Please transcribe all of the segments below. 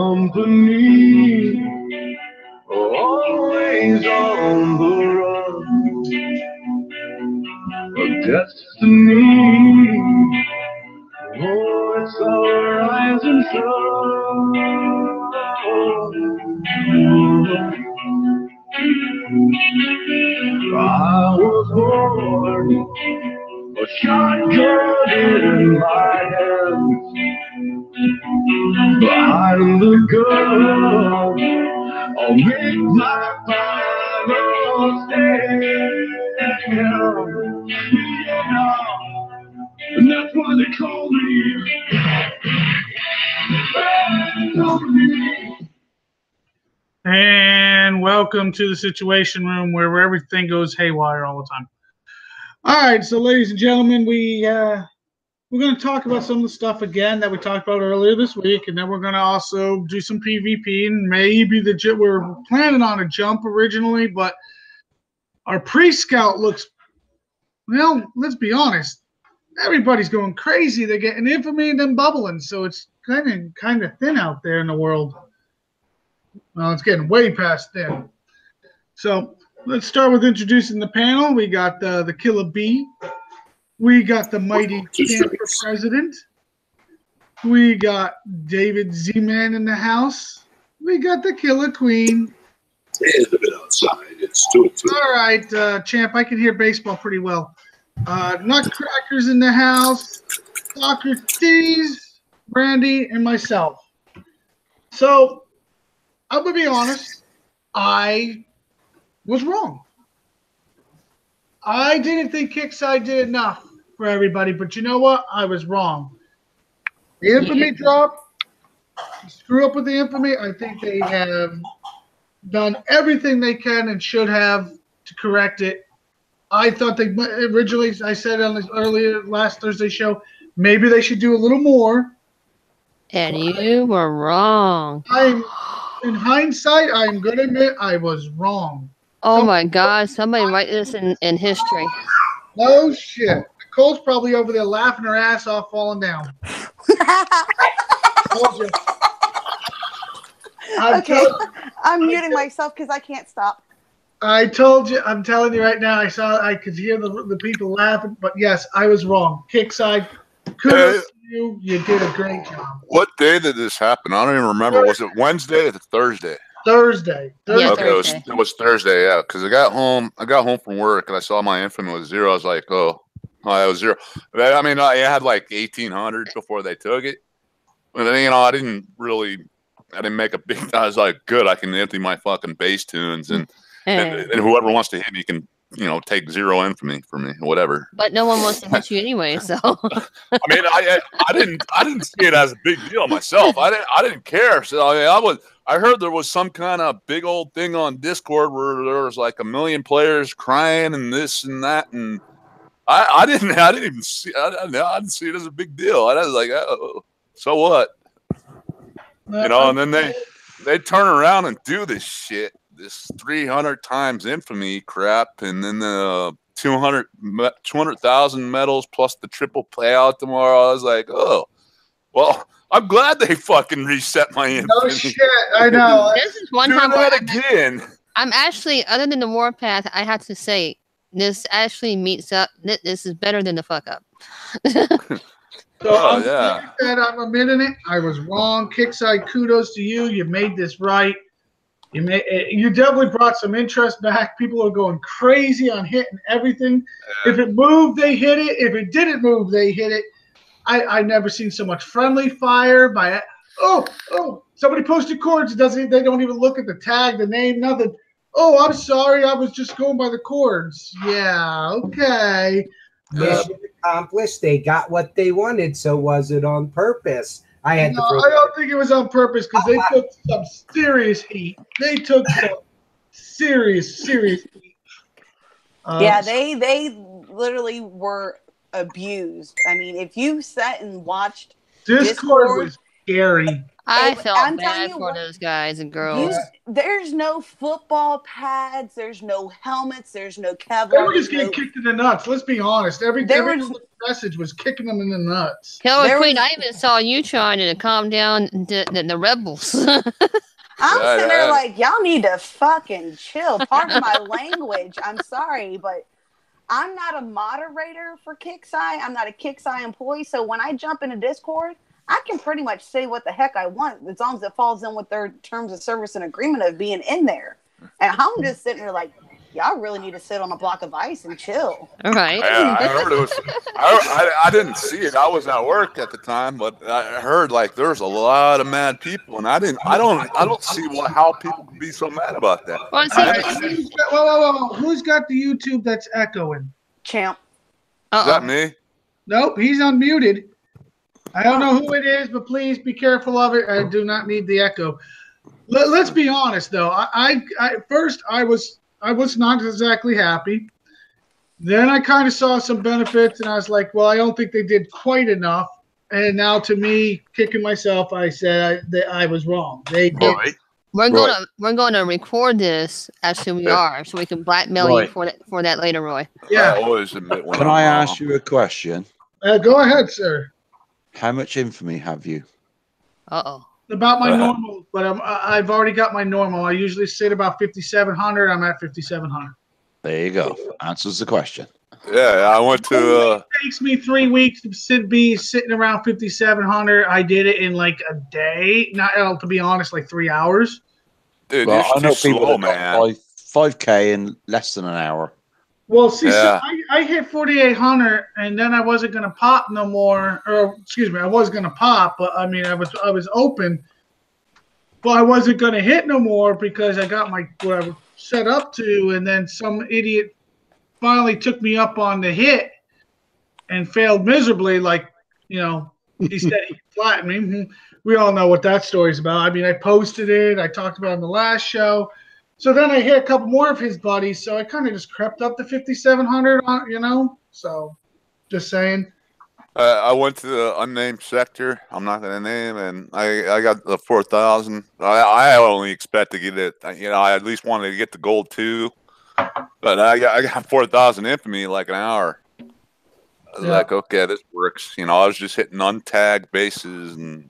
company, always on the run, a destiny. Oh, it's a rising sun. I was born a shotgun in my hands, behind the gun. I'll make my final stand. Yeah, and that's why they call me. And welcome to the Situation Room, where everything goes haywire all the time. All right, so ladies and gentlemen, we're going to talk about some of the stuff again that we talked about earlier this week, and then we're going to also do some PvP, and maybe we're planning on a jump originally, but our pre-scout looks, well, let's be honest, everybody's going crazy. They're getting Infamy and then bubbling, so it's kind of thin out there in the world. Well, it's getting way past thin. So let's start with introducing the panel. We got the Killer Bee. We got the Mighty Camper President. We got David Z-Man in the house. We got the Killer Queen. It is a bit outside. It's 2-2. All right, Champ, I can hear baseball pretty well. Nutcrackers in the house. Socrates, Brandy, and myself. So I'm going to be honest, I was wrong. I didn't think Kickside did enough for everybody, but you know what? I was wrong. The Infamy drop, screw up with the Infamy. I think they have done everything they can and should have to correct it. I thought they originally, I said on this earlier last Thursday show, maybe they should do a little more. And you were wrong. In hindsight, I'm going to admit I was wrong. Oh my God! Somebody write this in history. No shit. Nicole's probably over there laughing her ass off, falling down. Okay, I'm muting myself because I can't stop. I told you. I'm telling you right now. I could hear the people laughing, but yes, I was wrong. Kickside, kudos to you. You did a great job. What day did this happen? I don't even remember. Was it Wednesday or Thursday? Thursday. Yeah, okay, Thursday. It was Thursday. Yeah, because I got home from work and I saw my Infamy was 0. I was like, oh, that was 0. I mean, I had like 1,800 before they took it. And then, I didn't make a big. I was like, good, I can empty my fucking base tunes and whoever wants to hit me can, take 0 Infamy for me, whatever. But no one wants to hit you anyway, so. I mean, I didn't see it as a big deal myself. I didn't care. So I heard there was some kind of big old thing on Discord where there was like 1 million players crying and this and that, and I didn't even see. I didn't see it as a big deal. I was like, oh, so what? And then they turn around and do this shit. This 300 times Infamy crap, and then the 200,000 medals plus the triple payout tomorrow. I was like, oh, well, I'm glad they fucking reset my Infamy. No shit, I know. This is one do time that again. I'm actually, other than the Warpath, I have to say, this actually meets up. This is better than the fuck up. So I'm admitting it. I was wrong. Kickside, kudos to you. You made this right. You definitely brought some interest back. People are going crazy on hitting everything. Yeah. If it moved, they hit it. If it didn't move, they hit it. I've never seen so much friendly fire by. Oh! Somebody posted chords. They don't even look at the tag, the name, nothing. Oh, I'm sorry. I was just going by the chords. Yeah. Okay. Mission accomplished. They got what they wanted. So was it on purpose? I don't think it was on purpose because they took some serious heat. They took some serious heat. Yeah, they literally were abused. I mean, if you sat and watched Discord was scary. I I'm felt telling bad you for what, those guys and girls. there's no football pads, there's no helmets, there's no They Kevlar, were there's just getting no. kicked in the nuts. Let's be honest. Every There was message was kicking them in the nuts. Killer There Queen, was- I even saw you trying to calm down the rebels. I'm Yeah, sitting there yeah. like, y'all need to fucking chill. Pardon my language. I'm sorry, but I'm not a moderator for Kixeye. I'm not a Kixeye employee. So when I jump into Discord, I can pretty much say what the heck I want as long as it falls in with their terms of service and agreement of being in there. And I'm just sitting there like, y'all really need to sit on a block of ice and chill. All right. I heard it was. I didn't see it. I was at work at the time, but I heard like there's a lot of mad people, and I don't see how people can be so mad about that. Well, Who's got the YouTube that's echoing? Champ. Is that me? Nope, he's unmuted. I don't know who it is, but please be careful of it. I do not need the echo. Let's be honest, though. First I was not exactly happy. Then I kind of saw some benefits, and I was like, well, I don't think they did quite enough. And now, to me, kicking myself, I said that I was wrong. They did. Right. we're gonna record this. Actually, we are, so we can blackmail you for that later, Roy. Yeah. I always admit when Can I'm I wrong. ask you a question? Go ahead, sir. How much infamy have you? Uh-oh. About my normal, but I've already got my normal. I usually sit about 5,700. I'm at 5,700. There you go. Answers the question. Yeah, I went to. It takes me 3 weeks to be sitting around 5,700. I did it in like a day. Not to be honest, like 3 hours. Dude, Well, you're I know too people slow, that got man. 5K in less than an hour. Well, see, Yeah. so I hit 4,800, and then I wasn't gonna pop no more. Or excuse me, I was gonna pop, but I mean, I was open, but I wasn't gonna hit no more because I got my what I was set up to, and then some idiot finally took me up on the hit and failed miserably. Like, he said he flattened me. We all know what that story's about. I mean, I posted it. I talked about it on the last show. So then I hit a couple more of his buddies. So I kind of just crept up to 5,700, So just saying. I went to the unnamed sector. I'm not going to name, and I got the 4,000. I only expect to get it. I at least wanted to get the gold too, but I got 4,000 infamy in like an hour. I was like, okay, this works. I was just hitting untagged bases, and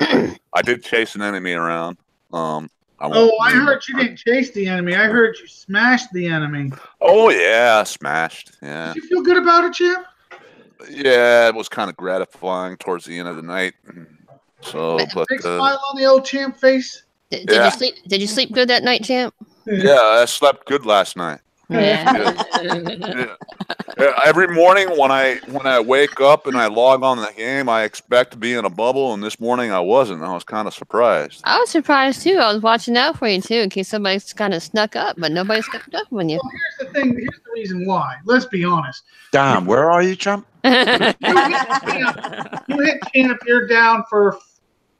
I did chase an enemy around. I heard you didn't chase the enemy. I heard you smashed the enemy. Oh yeah, smashed. Yeah. Did you feel good about it, champ? Yeah, it was kind of gratifying towards the end of the night. So, but Big smile on the old champ face. Did you sleep? Did you sleep good that night, champ? yeah, I slept good last night. Yeah. Yeah, every morning when I wake up and I log on the game, I expect to be in a bubble, and this morning I wasn't. I was kind of surprised. I was surprised too. I was watching out for you too, in case somebody's kind of snuck up, but nobody snuck up on you. Well, here's the thing. Here's the reason why. Let's be honest. Damn, where are you, champ? You hit champ, you're down for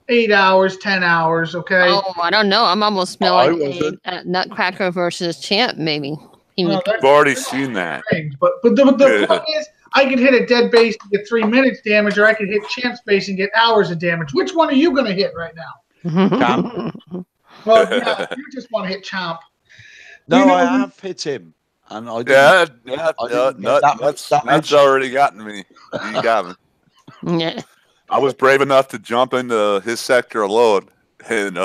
8 hours, 10 hours, okay? Oh, I don't know. I'm almost I smelling wasn't. a Nutcracker versus Champ, maybe. Well, I've already seen that. strange. But the point is, I can hit a dead base and get 3 minutes damage, or I can hit champ's base and get hours of damage. Which one are you going to hit right now? Champ? Well, yeah, you just want to hit champ. No, I have hit him. And I didn't. That's already gotten me. You got me. Yeah. I was brave enough to jump into his sector alone, and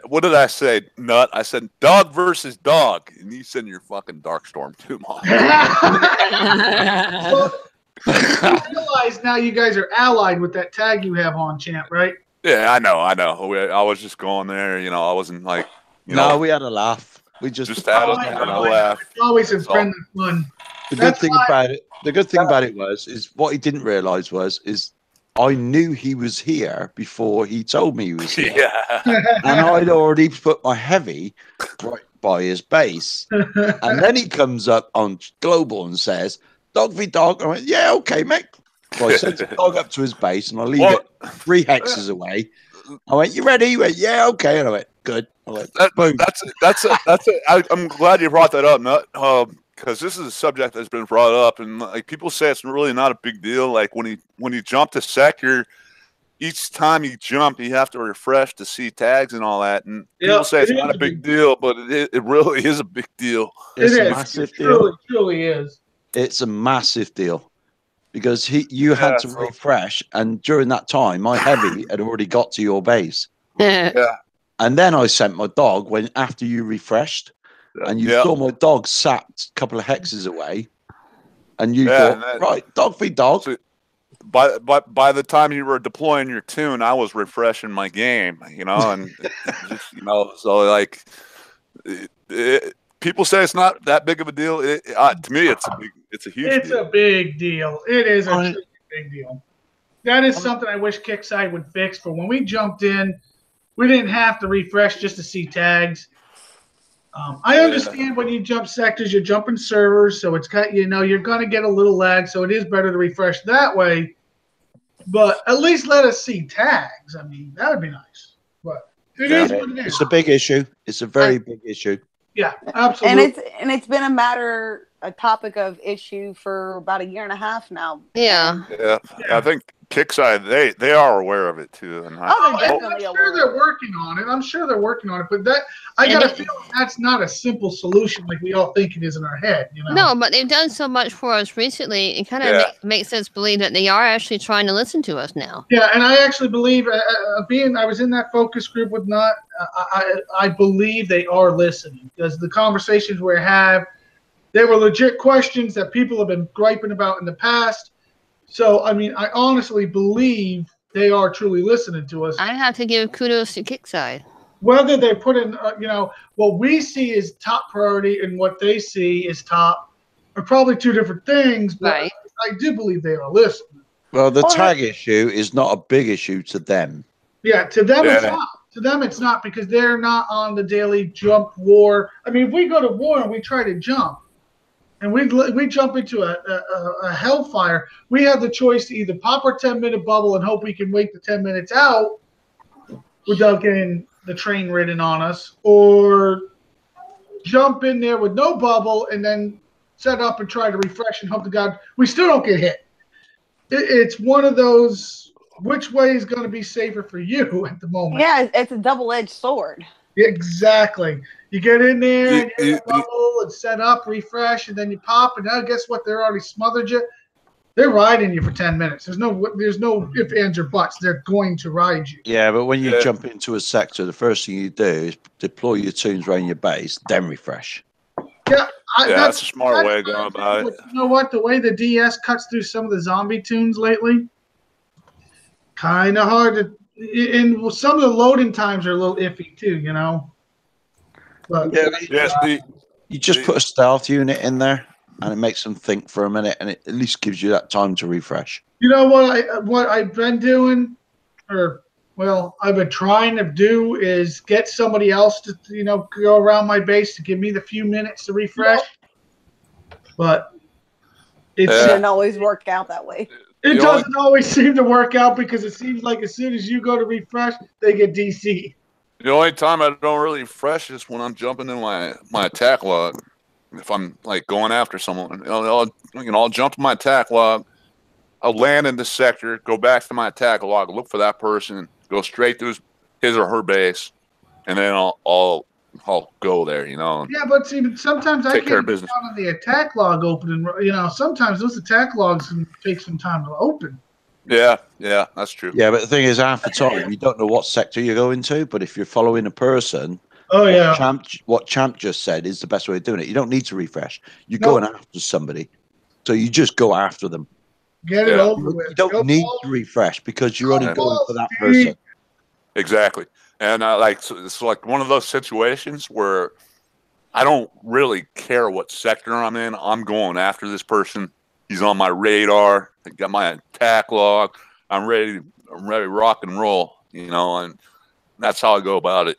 what did I say? Nut. I said dog versus dog, and you said your fucking Darkstorm too much. Well, you realize now you guys are allied with that tag you have on, champ, right? Yeah, I know. I was just going there. I wasn't like. No, we had a laugh. We just had a laugh. It's always a friendly fun. The good thing about it. The good thing about it is what he didn't realize is I knew he was here before he told me he was here. Yeah. And I'd already put my heavy right by his base. And then he comes up on Global and says, dog v dog. I went, yeah, okay, mate. So I sent the dog up to his base and I leave it 3 hexes away. I went, you ready? He went, yeah, okay. And I went, good. I went, boom. That's it. I'm glad you brought that up, Nut. Because this is a subject that's been brought up, and like people say, it's really not a big deal. Like when you jump to sector, each time you jump, you have to refresh to see tags and all that. And Yeah, people say it's it not is a big deal, but it really is a big deal. It It's a is. massive It deal. truly is. It's a massive deal because you had Yeah, to so- refresh, and during that time, my heavy had already got to your base. Yeah. And then I sent my dog when after you refreshed, and you Yeah. saw my dog sat a couple of hexes away, and you Yeah, thought, and that- right, dog feed dog. So- by the time you were deploying your tune, I was refreshing my game, and just, so like people say it's not that big of a deal. To me, it's a huge It's deal. a big deal. It is a Right. truly big deal. That is something I wish Kickside would fix. For when we jumped in, we didn't have to refresh just to see tags. I understand when you jump sectors, you're jumping servers, so it's got you're gonna get a little lag, so it is better to refresh that way. But at least let us see tags. I mean, that would be nice. But it is what it is. It's a big issue. It's a very big issue. Yeah, absolutely. And it's been a topic of issue for about a year and a half now. Yeah. Yeah, I think Kickside they are aware of it too, and they're I'm definitely sure aware. they're working on it. I'm sure they're working on it, but I got a feeling that's not a simple solution like we all think it is in our head. No, but they've done so much for us recently. It kind of makes us believe that they are actually trying to listen to us now. Yeah, and I actually believe, I was in that focus group with Not, I believe they are listening because the conversations we have, they were legit questions that people have been griping about in the past. So, I mean, I honestly believe they are truly listening to us. I have to give kudos to Kickside. Whether they put in, what we see is top priority and what they see is top are probably two different things, but Right. I do believe they are listening. Well, the tag issue is not a big issue to them. Yeah, to them it's not. To them it's not because they're not on the daily jump war. I mean, if we go to war and we try to jump, and we jump into a hellfire, we have the choice to either pop our 10-minute bubble and hope we can wait the 10 minutes out without getting the train ridden on us, or jump in there with no bubble and then set up and try to refresh and hope to God we still don't get hit. It's one of those, which way is going to be safer for you at the moment? Yeah, it's a double-edged sword. Exactly. You get in there and you hit the bubble and set up, refresh, and then you pop, and now guess what? They're already smothered you. They're riding you for 10 minutes. There's no ifs, ands, or buts. They're going to ride you. Yeah, but when you jump into a sector, the first thing you do is deploy your tunes around your base, then refresh. Yeah, that's a smart way of going about it. You know what? The way the DS cuts through some of the zombie tunes lately, kind of hard to. And some of the loading times are a little iffy too, But you just put a stealth unit in there, and it makes them think for a minute, and it at least gives you that time to refresh. You know what I've been doing, I've been trying to do is get somebody else to go around my base to give me the few minutes to refresh. But it doesn't always work out that way. It doesn't always seem to work out because it seems like as soon as you go to refresh, they get DC. The only time I don't really refresh is when I'm jumping in my attack log. If I'm like going after someone, I'll jump to my attack log. I'll land in the sector, go back to my attack log, look for that person, go straight to his or her base, and then I'll go there. Yeah, but see, sometimes I can't get down on the attack log opening. Sometimes those attack logs can take some time to open. Yeah, that's true. Yeah, but the thing is, half the time you don't know what sector you're going to. But if you're following a person, what Champ just said is the best way of doing it. You don't need to refresh. You're going after somebody, so you just go after them. Get it over with. You don't need to refresh because you're only going for that person. Exactly. And it's like one of those situations where I don't really care what sector I'm in. I'm going after this person. He's on my radar. I got my attack log. I'm ready to rock and roll, and that's how I go about it.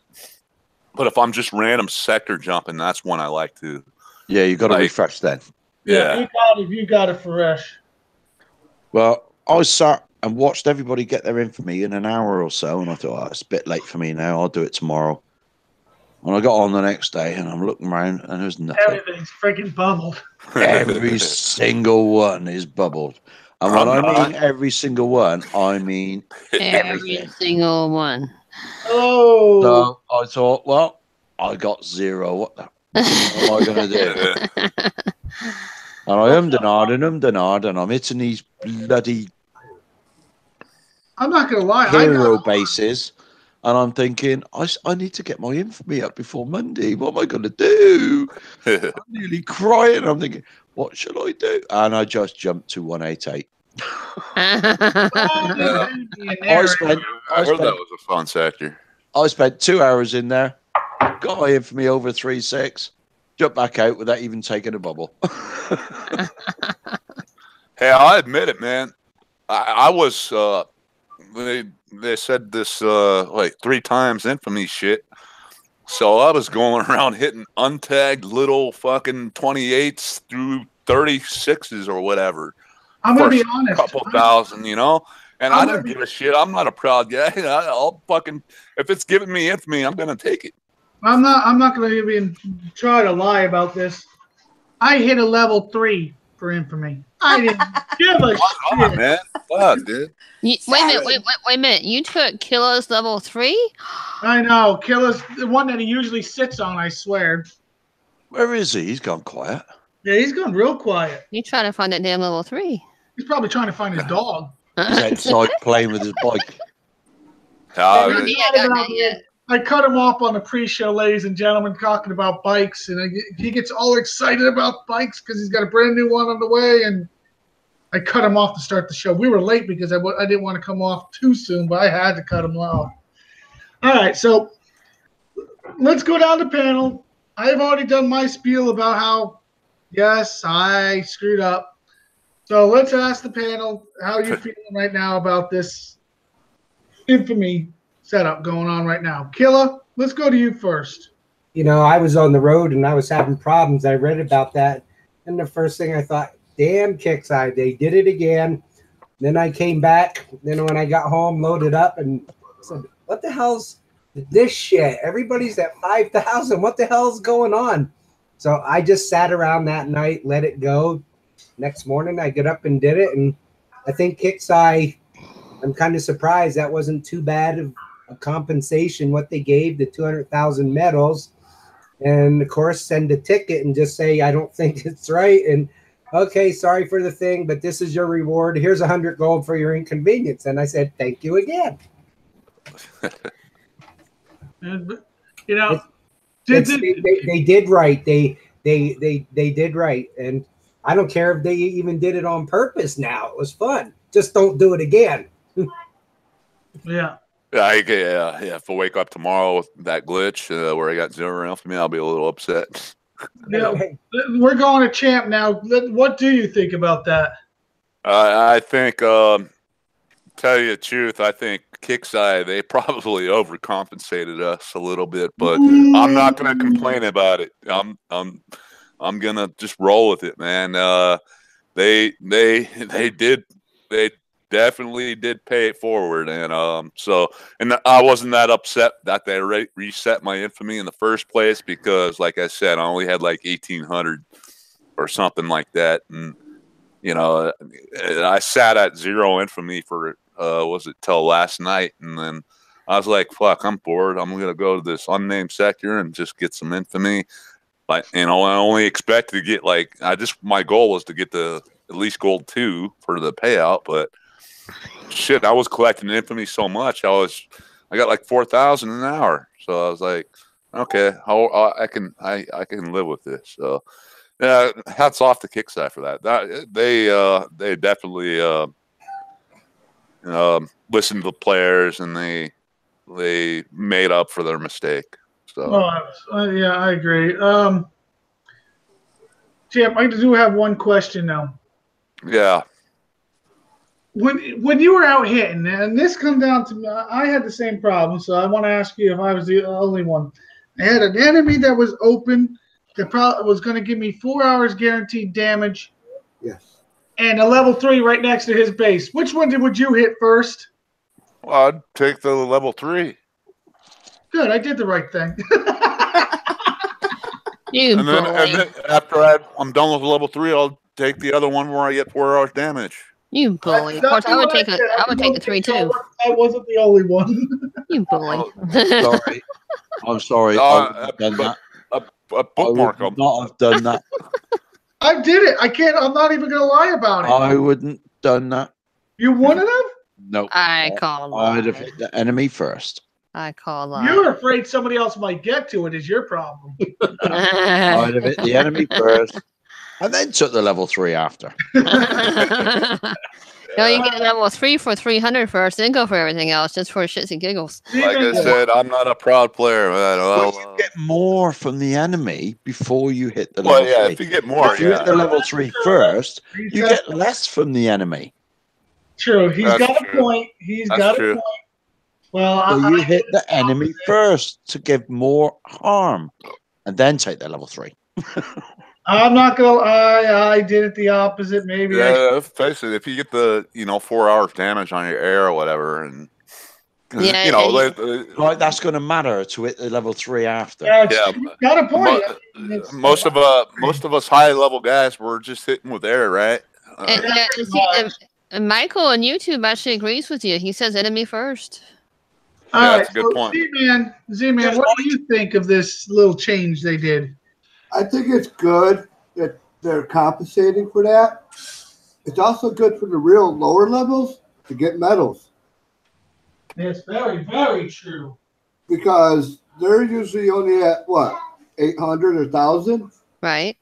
But if I'm just random sector jumping, that's when I like to. Yeah, you got to refresh then. Yeah, you got it fresh. Well, I sat and watched everybody get their infamy in an hour or so, and I thought, it's a bit late for me now. I'll do it tomorrow. And I got on the next day, and I'm looking around, and there's nothing. Everything's freaking bubbled. Every single one is bubbled. And when I'm I not. mean every single one, I mean Every everything. single one. Oh, So I thought, well, I got 0. What am I going to do? And I ummed and ahed, and I'm hitting these bloody I'm not gonna lie. hero bases. And I'm thinking, I need to get my infamy up before Monday. What am I going to do? I'm nearly crying. I'm thinking, what should I do? And I just jumped to 188. Yeah. I spent I heard that was a fun sector. I spent 2 hours in there, got my infamy over 3.6, jumped back out without even taking a bubble. Hey, I admit it, man. I was they said this like 3 times infamy shit. So I was going around hitting untagged little fucking 28s through 36s or whatever. I'm gonna For be a honest. couple thousand, you know. And I'm I gonna didn't be- give a shit. I'm not a proud guy. I'll fucking if it's giving me infamy, I'm gonna take it. I'm not gonna even try to lie about this. I hit a level 3 for infamy. I didn't give a Come on, shit. man. Fuck, dude. Wait a minute. Wait a minute. You took Killer's level 3? I know. Killer's the one that he usually sits on, I swear. Where is he? He's gone quiet. Yeah, he's gone real quiet. You trying to find that damn level 3? He's probably trying to find his dog. He's outside playing with his bike. Uh, Yeah, Yeah, I got that yet. I cut him off on the pre-show, ladies and gentlemen, talking about bikes, and he gets all excited about bikes because he's got a brand new one on the way, and I cut him off to start the show. We were late because I didn't want to come off too soon, but I had to cut him off. All right, so let's go down the panel. I've already done my spiel about how, yes, I screwed up. So let's ask the panel how you feeling right now about this infamy setup going on right now. Killa, let's go to you first. You know, I was on the road and I was having problems. I read about that. And the first thing I thought, damn, Kickside, they did it again. Then I came back. Then when I got home, loaded up and said, what the hell's this shit? Everybody's at 5,000. What the hell's going on? So I just sat around that night, let it go. Next morning, I get up and did it. And I think Kickside, I'm kind of surprised that wasn't too bad of a compensation, what they gave, the 200,000 medals. And of course, send a ticket and just say, I don't think it's right. And okay, sorry for the thing, but this is your reward. Here's 100 gold for your inconvenience. And I said, thank you again. And, you know, They did right. They did right. And I don't care if they even did it on purpose now. It was fun. Just don't do it again. yeah. Yeah, if I wake up tomorrow with that glitch where I got 0 infamy, I'll be a little upset. Yeah, we're going to champ now. What do you think about that? I think, tell you the truth, I think Kickside, they probably overcompensated us a little bit, but I'm not going to complain about it. I'm going to just roll with it, man. They definitely did pay it forward, and I wasn't that upset that they reset my infamy in the first place because, like I said, I only had like 1,800 or something like that, and you know, I sat at 0 infamy for was it till last night, and then I was like, "Fuck, I'm bored. I'm gonna go to this unnamed sector and just get some infamy." Like, you know, I only expect to get my goal was to get the at least gold 2 for the payout, but. Shit, I was collecting infamy so much. I got like 4,000 an hour. So I was like, okay, I can live with this. So yeah, hats off to Kickside for that. They definitely listened to the players and they made up for their mistake. So yeah, I agree. Champ, I do have one question now. Yeah. When you were out hitting, and this comes down to, I had the same problem, so I want to ask you if I was the only one. I had an enemy that was open that probably was going to give me 4 hours guaranteed damage. Yes. And a level 3 right next to his base. Which one would you hit first? Well, I'd take the level 3. Good, I did the right thing. And then after I'm done with level 3, I'll take the other one where I get 4 hours damage. You bully. Of course, I would take the 3 too. I wasn't the only one. You bully. Sorry. I'm sorry. I wouldn't have done that. A bookmark I would them. not have done that. I did it. I can't. I'm not even gonna lie about it. I wouldn't have done that. You wouldn't have? No. I call I'd have lie. hit the enemy first. I call lie. You're afraid somebody else might get to it. Is your problem? I'd have hit the enemy first, and then took the level 3 after. No, you get level 3 for 300 first, then go for everything else, just for shits and giggles. Like I said, I'm not a proud player, man. Well, you get more from the enemy before you hit the Well, level yeah, 3. if you get more, If you hit the level 3 first, you get less from the enemy. True. He's That's got true. a point. He's That's got true. a point. Well, So you hit the enemy first to give more harm, and then take the level 3. I'm not gonna. I did it the opposite. Maybe. Yeah, face it. If you get the 4 hours damage on your air or whatever, and Yeah, Right, that's going to matter to hit the level 3 after. Yeah, Yeah, he's got a point. most of us high level guys were just hitting with air, right? And Michael on YouTube actually agrees with you. He says enemy first. All Yeah, right, that's a good point. Z-Man, what do you think of this little change they did? I think it's good that they're compensating for that. It's also good for the real lower levels to get medals It's very, very true. because they're usually only at what 800 or 1,000, Right.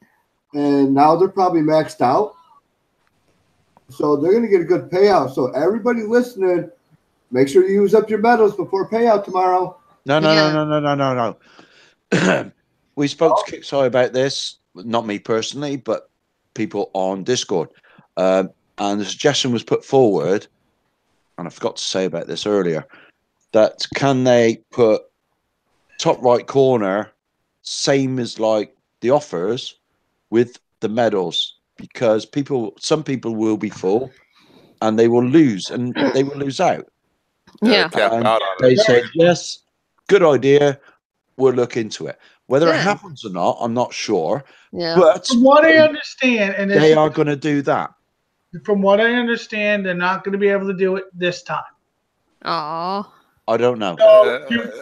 and now they're probably maxed out. So they're going to get a good payout. So everybody listening, make sure you use up your medals before payout tomorrow. No. We spoke to Kicksai about this, not me personally, but people on Discord. And the suggestion was put forward, and I forgot to say about this earlier, that can they put top right corner, same as like the offers, with the medals? Because some people will be full, and they will lose, and they will lose out. Yeah. And they said, yes, good idea. We'll look into it. Whether it happens or not, I'm not sure. Yeah. But From what I understand, and they are going to do that. From what I understand, they're not going to be able to do it this time. Aw. I don't know.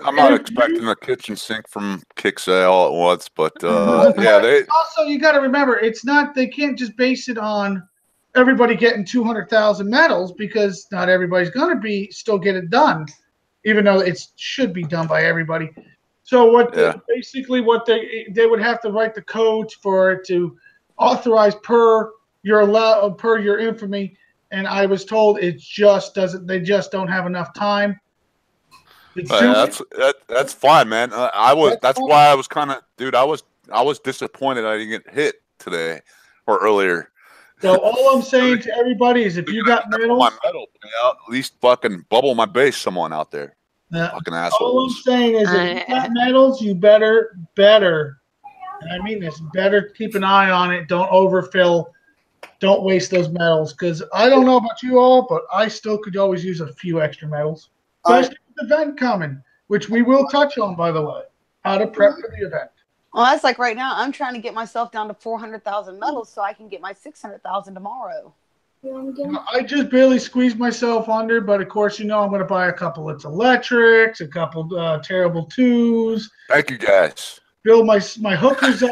I'm not expecting a kitchen sink from Kicksale all at once, but they also you got to remember it's not. They can't just base it on everybody getting 200,000 medals because not everybody's going to still get it done, even though it should be done by everybody. So basically what they would have to write the code for it to authorize per your infamy, and I was told it just doesn't. They just don't have enough time. That's fine, man. That's why I was kind of, dude. I was disappointed I didn't get hit today or earlier. So all I'm saying to everybody is, if you got medals, my medal, at least fucking bubble my base, someone out there. Fucking assholes. All I'm saying is, if you got medals, you better, and I mean this, better keep an eye on it. Don't overfill. Don't waste those medals, because I don't know about you all, but I still could always use a few extra medals, especially with the event coming, which we will touch on, by the way, how to prep for the event. Well, that's like right now. I'm trying to get myself down to 400,000 medals so I can get my 600,000 tomorrow. I just barely squeezed myself under, but of course, I'm going to buy a couple of electrics, a couple terrible 2s. Thank you, guys. Build my hookers up.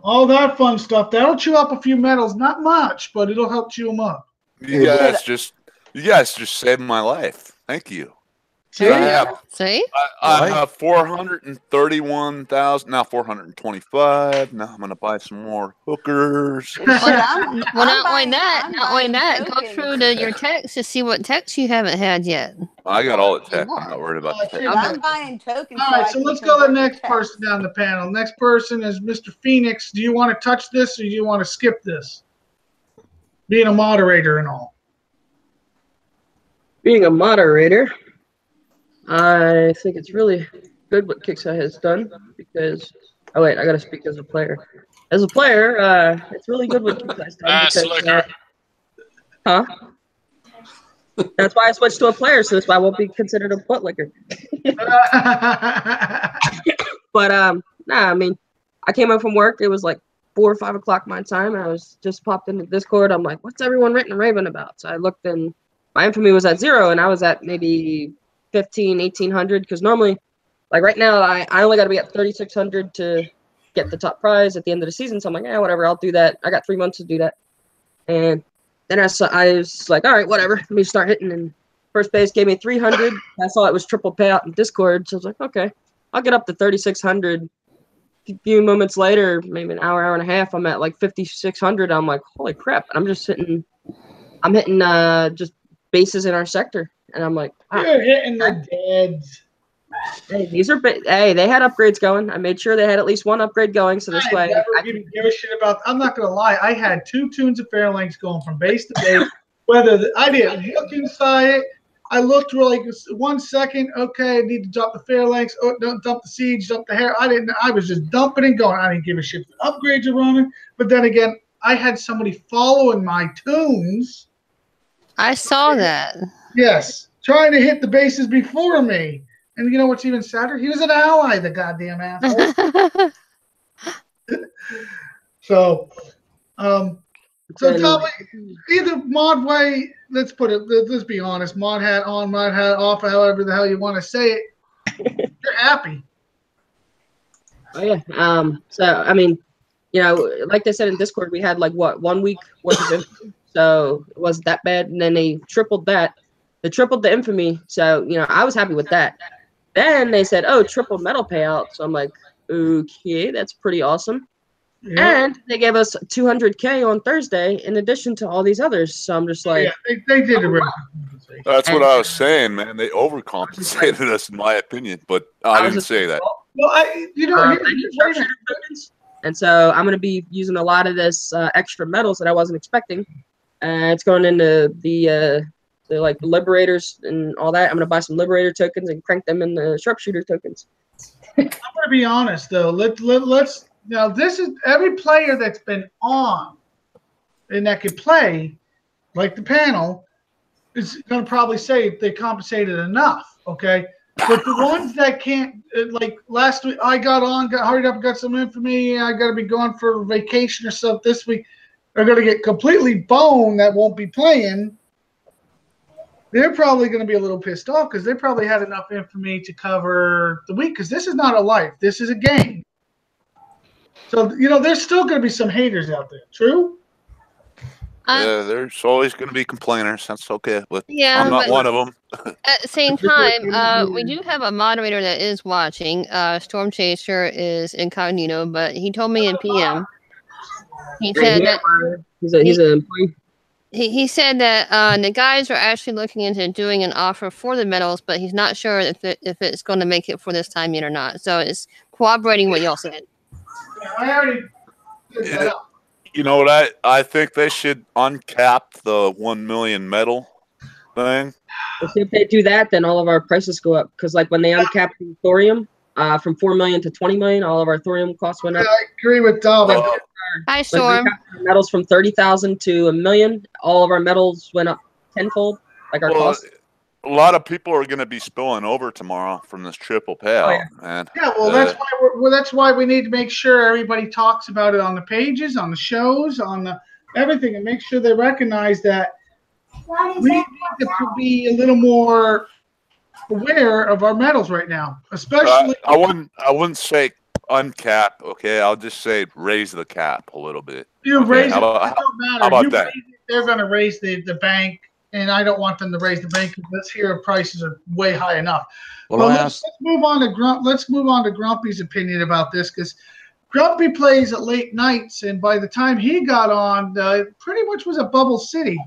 All that fun stuff. That'll chew up a few medals. Not much, but it'll help chew them up. You guys just saved my life. Thank you. See? I have 431,000 now. 425. Now I'm gonna buy some more hookers. Not only that. Go through your text to see what text you haven't had yet. I got all the tech. I'm not worried about the tech. I'm buying tokens. All right, so let's go to the next person down the panel. Next person is Mr. Phoenix. Do you want to touch this, or do you want to skip this? Being a moderator and all. Being a moderator, I think it's really good what Kicksai has done because I got to speak as a player. As a player, it's really good what Kicksai's done because, that's why I switched to a player, so that's why I won't be considered a bootlicker. But I mean, I came home from work. It was like 4 or 5 o'clock my time. I was just popped into Discord. I'm like, what's everyone ranting and raving about? So I looked, and my infamy was at 0, and I was at maybe 1,800 because normally, like right now, I only got to be at 3,600 to get the top prize at the end of the season. So I'm like, yeah, whatever, I'll do that. I got 3 months to do that. And then I was like, all right, whatever. Let me start hitting. And first base gave me 300. I saw it was triple payout in Discord. So I was like, okay, I'll get up to 3,600. A few moments later, maybe an hour and a half, I'm at like 5,600. I'm like, holy crap. And I'm hitting just bases in our sector. And I'm like, wow. You're hitting the deads. Hey, they had upgrades going. I made sure they had at least one upgrade going, so this way I can give a shit about. I'm not gonna lie. I had 2 tunes of Fairlinks going from base to base. I didn't look inside it. I looked for like 1 second. Okay, I need to dump the Fairlinks. Oh, don't dump the seeds, dump the hair. I was just dumping and going. I didn't give a shit if the upgrades are running. But then again, I had somebody following my tunes. I saw that. Yes, trying to hit the bases before me. And you know what's even sadder? He was an ally, the goddamn asshole. So tell me, either mod way, let's be honest, mod hat on, mod hat off, however the hell you want to say it. You're happy. Oh yeah. So I mean, like they said in Discord, we had like 1 week worth of infamy, so it wasn't that bad. And then they tripled that. They tripled the infamy, so I was happy with that. Then they said, oh, triple medal payout. So I'm like, okay, that's pretty awesome. Yep. And they gave us 200K on Thursday in addition to all these others. So I'm just like, yeah, they did it. That's what I was saying, man. They overcompensated us, in my opinion, but I didn't say that. Well, and so I'm going to be using a lot of this extra medals that I wasn't expecting. It's going into the like liberators and all that. I'm going to buy some liberator tokens and crank them in the sharpshooter tokens. I'm going to be honest, though. Let's now, this is every player that's been on and that could play, like the panel, is going to probably say they compensated enough, okay? But the ones that can't, like last week, I got hurried up, got some infamy, I got to be going for vacation or stuff this week, are going to get completely boned that won't be playing. They're probably going to be a little pissed off because they probably had enough infamy to cover the week because this is not a life. This is a game. So, there's still going to be some haters out there. True? Yeah, there's always going to be complainers. That's okay. But yeah, I'm not one of them. At the same time, we do have a moderator that is watching. Storm Chaser is incognito, but he told me in PM. He said that he's an employee. He said that the guys are actually looking into doing an offer for the medals, but he's not sure if it's going to make it for this time yet or not. So it's corroborating what y'all said. I already did that up. You know what? I think they should uncap the 1 million medal thing. If they do that, then all of our prices go up. Because like when they uncapped the thorium from 4 million to 20 million, all of our thorium costs went up. I agree with Dom. Hi, Storm. Medals from 30,000 to 1 million. All of our medals went up tenfold. Like our costs. A lot of people are going to be spilling over tomorrow from this triple payout, man. Yeah, well, that's why we need to make sure everybody talks about it on the pages, on the shows, on the everything, and make sure they recognize that we need to be a little more aware of our medals right now, especially. I wouldn't say uncap. Okay, I'll just say raise the cap a little bit. You okay? raise it. It How don't matter. about that? They're going to raise the bank. And I don't want them to raise the bank because let's hear prices are way high enough. Well, let's move on to Grumpy's opinion about this because Grumpy plays at late nights, and by the time he got on, pretty much was a bubble city.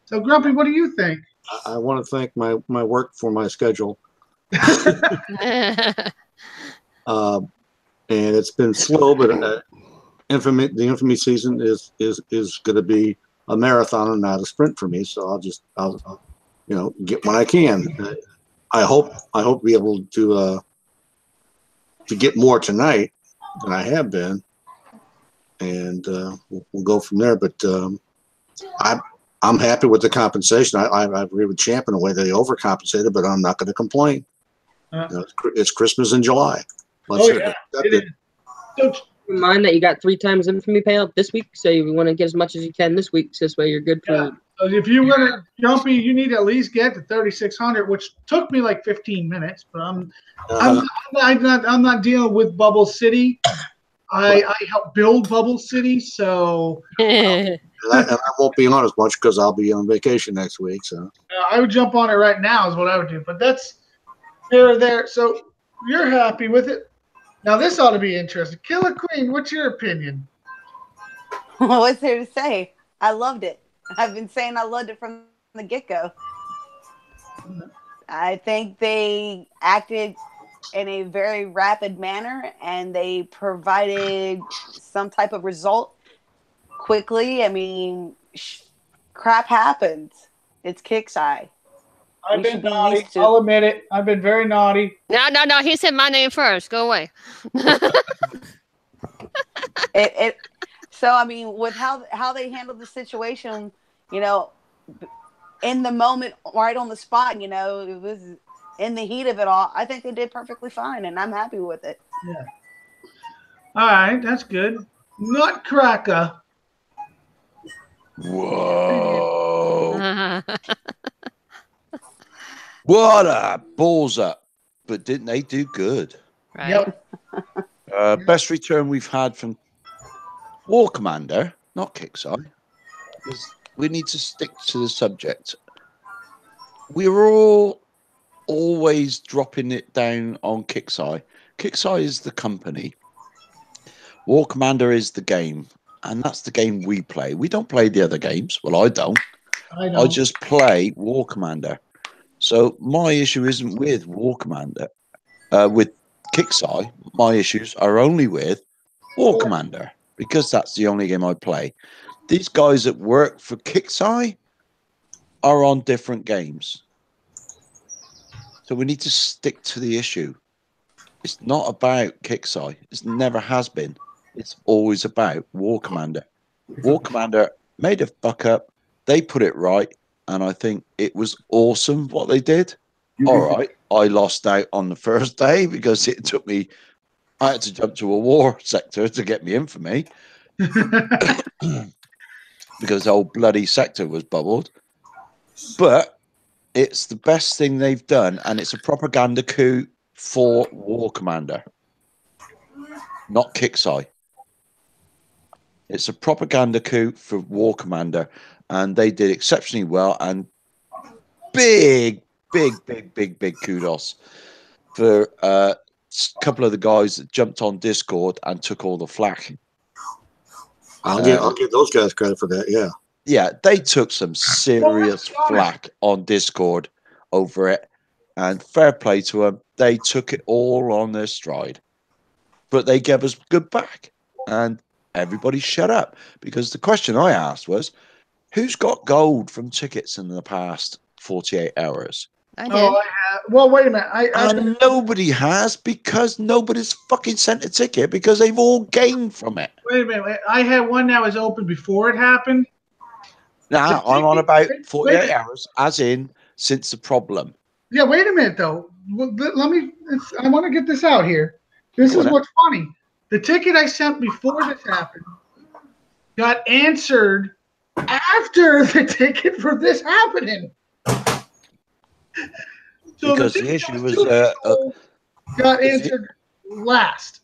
So Grumpy, what do you think? I want to thank my work for my schedule. And it's been slow, but the infamy season is going to be a marathon and not a sprint for me. So I'll get when I can. I hope to be able to get more tonight than I have been, and we'll go from there. But I'm happy with the compensation. I agree with Champ in a way that they overcompensated, but I'm not going to complain. It's Christmas in July. It is. So in mind that you got 3 times Infamy payout this week, so you want to get as much as you can this week. So this way you're good for. Yeah. So if you want to jumpy, you need to at least get to 3,600, which took me like 15 minutes. But I'm not dealing with Bubble City. I helped build Bubble City, so And I won't be on as much because I'll be on vacation next week. So I would jump on it right now is what I would do. But that's there. So you're happy with it. Now this ought to be interesting. Killer Queen, what's your opinion? What's there to say? I loved it. I've been saying I loved it from the get-go. I think they acted in a very rapid manner and they provided some type of result quickly. I mean, crap happens. It's Kicks Eye. I've been naughty. I'll admit it. I've been very naughty. No. He said my name first. Go away. So I mean, with how they handled the situation, you know, in the moment, right on the spot, you know, it was in the heat of it all. I think they did perfectly fine, and I'm happy with it. Yeah. All right, that's good. Nutcracker. Whoa. What a balls up. But didn't they do good? Right. Yep. Best return we've had from War Commander, not Kicks Eye. Because we need to stick to the subject. We're all always dropping it down on Kicks Eye. Kicks Eye is the company. War Commander is the game. And that's the game we play. We don't play the other games. Well, I don't. I just play War Commander. So my issue isn't with War Commander. With Kicks Eye, my issues are only with War Commander. Because that's the only game I play. These guys that work for Kicks Eye are on different games. So we need to stick to the issue. It's not about Kicks Eye. It never has been. It's always about War Commander. War Commander made a fuck up. They put it right. And I think it was awesome what they did. All right. I lost out on the first day because it took me, I had to jump to a war sector to get me Infamy. Because the whole bloody sector was bubbled. But it's the best thing they've done. And it's a propaganda coup for War Commander. Not Kicks Eye. It's a propaganda coup for War Commander, and they did exceptionally well. And big kudos for a couple of the guys that jumped on Discord and took all the flack. I'll give those guys credit for that. Yeah. Yeah, they took some serious flack on Discord over it, and fair play to them. They took it all on their stride, but they gave us good back, and everybody shut up, because the question I asked was, who's got gold from tickets in the past 48 hours? I did. Oh, I have. Well, wait a minute. And nobody has, because nobody's fucking sent a ticket, because they've all gained from it. Wait a minute. I had one that was open before it happened. Now, I'm on about 48 hours, as in since the problem. Yeah, wait a minute, though. Let me. I want to get this out here. This is what's funny. The ticket I sent before this happened got answered after the ticket for this happening. So because the issue was got answered last.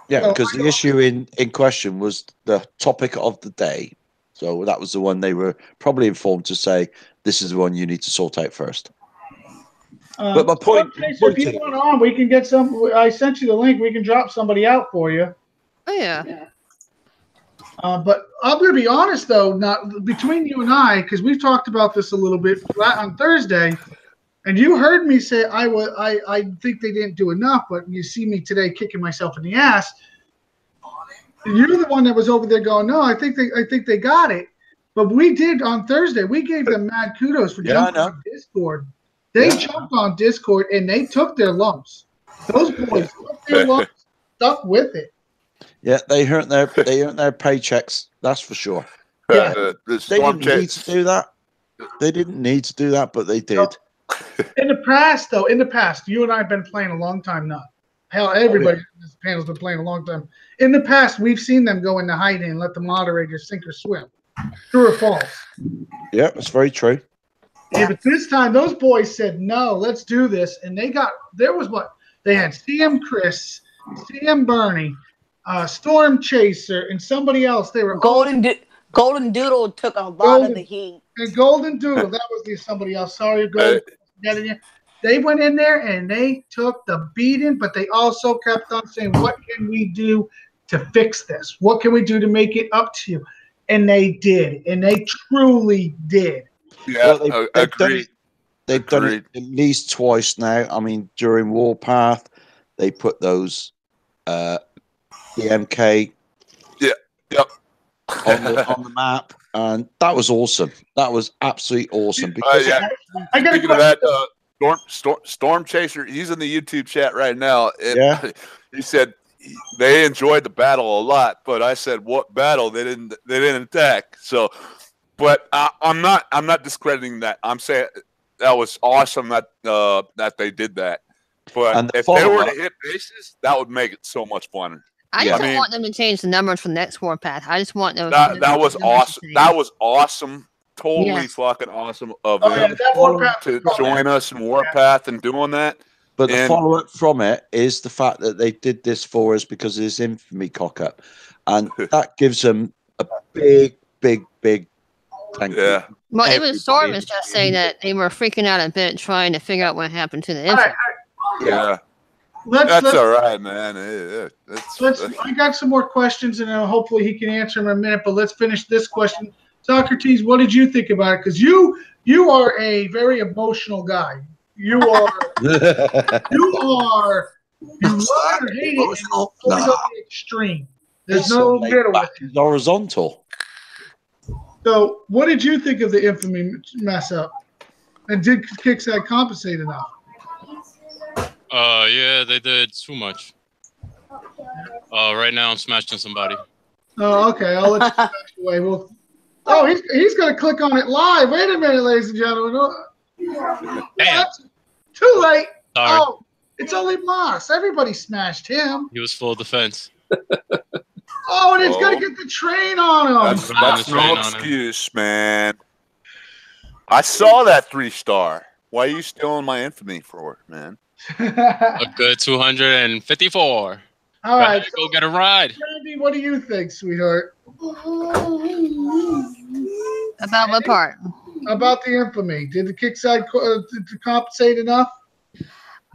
Yeah, so because the issue in question was the topic of the day. So that was the one they were probably informed to say, this is the one you need to sort out first. But my point, if you want on, we can get some. I sent you the link. We can drop somebody out for you. Oh yeah. But I'm going to be honest, though, not between you and I, because we've talked about this a little bit on Thursday, and you heard me say I think they didn't do enough, but you see me today kicking myself in the ass. You're the one that was over there going, no, I think they got it. But we did on Thursday. We gave them mad kudos for jumping on Discord. They jumped on Discord and they took their lumps. Those boys took their lumps, stuck with it. Yeah, they earned their paychecks. That's for sure. Yeah, they didn't need to do that. They didn't need to do that, but they did. In the past, you and I have been playing a long time now. Hell, everybody in this panel's been playing a long time. In the past, we've seen them go into hiding and let the moderators sink or swim. True or false? Yeah, that's very true. Yeah, but this time, those boys said, no, let's do this. And they had CM Chris, CM Bernie, Storm Chaser, and somebody else. They were Golden Doodle took a lot of the heat. And Golden Doodle, that was somebody else. Sorry, Golden. They went in there and they took the beating, but they also kept on saying, what can we do to fix this? What can we do to make it up to you? And they did. And they truly did. Yeah, well, they've done it at least twice now. I mean, during Warpath, they put those EMK on the map, and that was awesome. That was absolutely awesome. Because I got speaking of that, Storm Chaser, he's in the YouTube chat right now. He said they enjoyed the battle a lot, but I said, "What battle? They didn't attack." So, but I'm not discrediting that. I'm saying that was awesome that they did that. But if they were to hit bases, that would make it so much fun. I just don't want them to change the numbers for the next Warpath. I just want those. That was awesome. That was awesome. Totally fucking awesome of them to join us in Warpath and doing that. But the follow-up from it is the fact that they did this for us because of this infamy cock-up. And that gives them a big thank you. Well, even Storm was just saying that they were freaking out a bit trying to figure out what happened to the infamy. That's all right, man. I got some more questions, and hopefully he can answer them in a minute. But let's finish this question. Socrates, what did you think about it? Because you are a very emotional guy. You love it or hate it. It's always on the extreme. There's no middle with it. Horizontal. So, what did you think of the infamy mess up? And did Kickside compensate enough? Yeah, they did too much. Right now I'm smashing somebody. Oh, okay. I'll let you smash away. Well, he's going to click on it live. Wait a minute, ladies and gentlemen. Damn. Too late. Sorry. Oh, it's only Moss. Everybody smashed him. He was full defense. Oh, and it's going to get the train on him. That's no excuse, man. I saw that 3-star. Why are you stealing my infamy for it, man? A good 254. All right, go get a ride. Randy, what do you think, sweetheart? About what part? About the infamy. Did the Kickside compensate enough?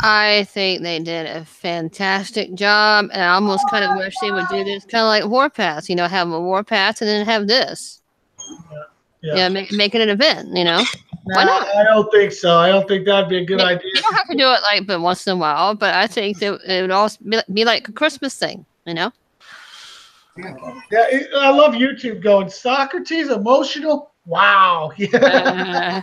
I think they did a fantastic job, and I almost kind of wish they would do this kind of like Warpath. Have a Warpath and then have this. Make it an event. Why not? I don't think so. I don't think that'd be a good idea. You don't have to do it but once in a while, but I think that it would also be like a Christmas thing, Yeah, I love YouTube going, Socrates emotional. Wow. Yeah.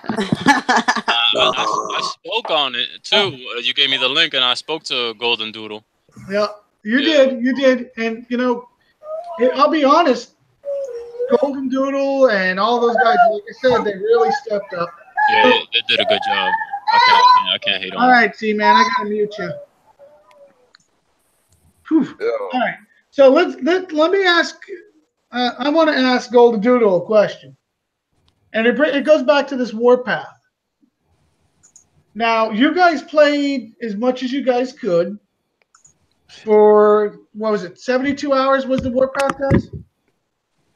I spoke on it too. You gave me the link, and I spoke to Golden Doodle. Yeah, you did. And I'll be honest, Golden Doodle and all those guys, like I said, they really stepped up. Yeah, they did a good job. I can't hate on them. All right, man, I gotta mute you. All right, so let me ask. I want to ask Golden Doodle a question, and it goes back to this Warpath. Now, you guys played as much as you guys could for, what was it, 72 hours was the Warpath, guys?